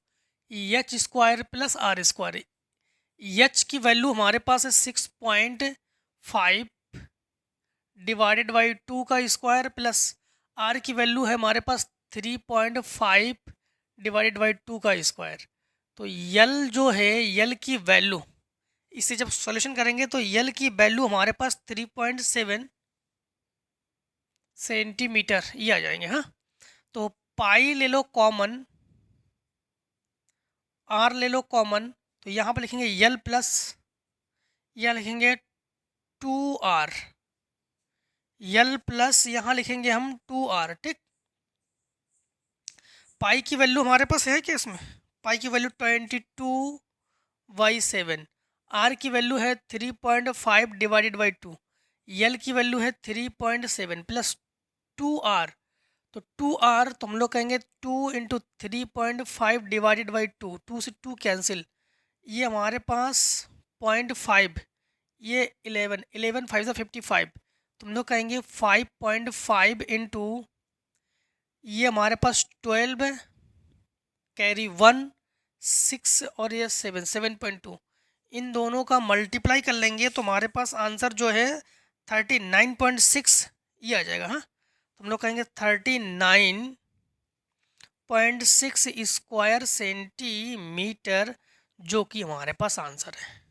H square plus R square. H की वैल्यू हमारे पास है 6.5 डिवाइडेड बाई 2 का स्क्वायर प्लस आर की वैल्यू है हमारे पास 3.5 डिवाइडेड बाई 2 का स्क्वायर। तो यल जो है, यल की वैल्यू, इसे जब सॉल्यूशन करेंगे तो यल की वैल्यू हमारे पास 3.7 सेंटीमीटर ये आ जाएंगे। हाँ, तो पाई ले लो कॉमन, आर ले लो कॉमन, तो यहाँ पर लिखेंगे यल प्लस, यहाँ लिखेंगे 2r, यल प्लस यहाँ लिखेंगे हम 2r। ठीक, पाई की वैल्यू हमारे पास है क्या इसमें, पाई की वैल्यू 22/7, आर की वैल्यू है 3.5 डिवाइडेड बाई 2, यल की वैल्यू है 3.7 प्लस 2r, तो 2r तो हम लोग कहेंगे 2 इंटू 3.5 डिवाइडेड बाई 2, 2 से 2 कैंसिल, ये हमारे पास 0.5, ये 11 5 से 55, तो हम लोग कहेंगे 5.5 इंटू ये हमारे पास 12 कैरी 1 6 और ये 7.2, इन दोनों का मल्टीप्लाई कर लेंगे तो हमारे पास आंसर जो है 39.6 ये आ जाएगा। हाँ, तो हम लोग कहेंगे 39.6 स्क्वायर सेंटीमीटर, जो कि हमारे पास आंसर है।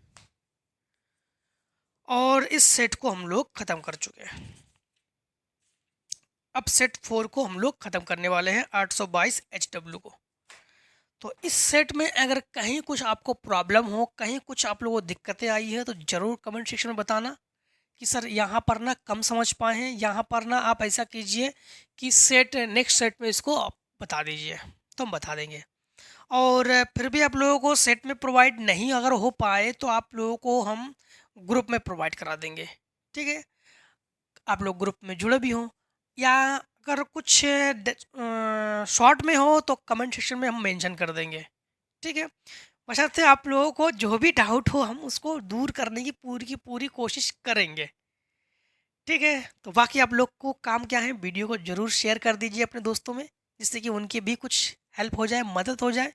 और इस सेट को हम लोग ख़त्म कर चुके हैं। अब सेट 4 को हम लोग ख़त्म करने वाले हैं, 822 HW को। तो इस सेट में अगर कहीं कुछ आपको प्रॉब्लम हो, कहीं कुछ आप लोगों को दिक्कतें आई है, तो ज़रूर कमेंट सेक्शन में बताना कि सर यहाँ पर ना कम समझ पाए हैं, यहाँ पर ना आप ऐसा कीजिए कि सेट नेक्स्ट सेट में इसको आप बता दीजिए, तो हम बता देंगे। और फिर भी आप लोगों को सेट में प्रोवाइड नहीं अगर हो पाए तो आप लोगों को हम ग्रुप में प्रोवाइड करा देंगे। ठीक है, आप लोग ग्रुप में जुड़े भी हों, या अगर कुछ शॉर्ट में हो तो कमेंट सेक्शन में हम मेंशन कर देंगे। ठीक है, बशर्ते आप लोगों को जो भी डाउट हो हम उसको दूर करने की पूरी कोशिश करेंगे। ठीक है, तो बाकी आप लोग को काम क्या है, वीडियो को ज़रूर शेयर कर दीजिए अपने दोस्तों में, जिससे कि उनकी भी कुछ हेल्प हो जाए, मदद हो जाए।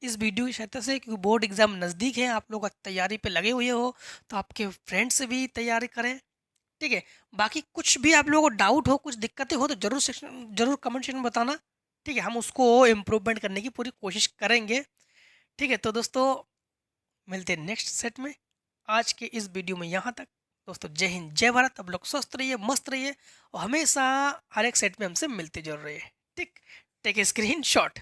इस वीडियो की सहायता से, क्योंकि बोर्ड एग्ज़ाम नज़दीक है, आप लोग तैयारी पे लगे हुए हो, तो आपके फ्रेंड्स भी तैयारी करें, ठीक है? बाकी कुछ भी आप लोगों को डाउट हो, कुछ दिक्कतें हो तो ज़रूर कमेंट सेक्शन में बताना, ठीक है? हम उसको इम्प्रूवमेंट करने की पूरी कोशिश करेंगे, ठीक है? तो दोस्तों मिलते हैं नेक्स्ट सेट में। आज के इस वीडियो में यहाँ तक। दोस्तों जय हिंद, जय भारत। अब लोग स्वस्थ रहिए, मस्त रहिए और हमेशा हर एक सेट में हमसे मिलते जुड़ रहिए, ठीक? Take a screen shot.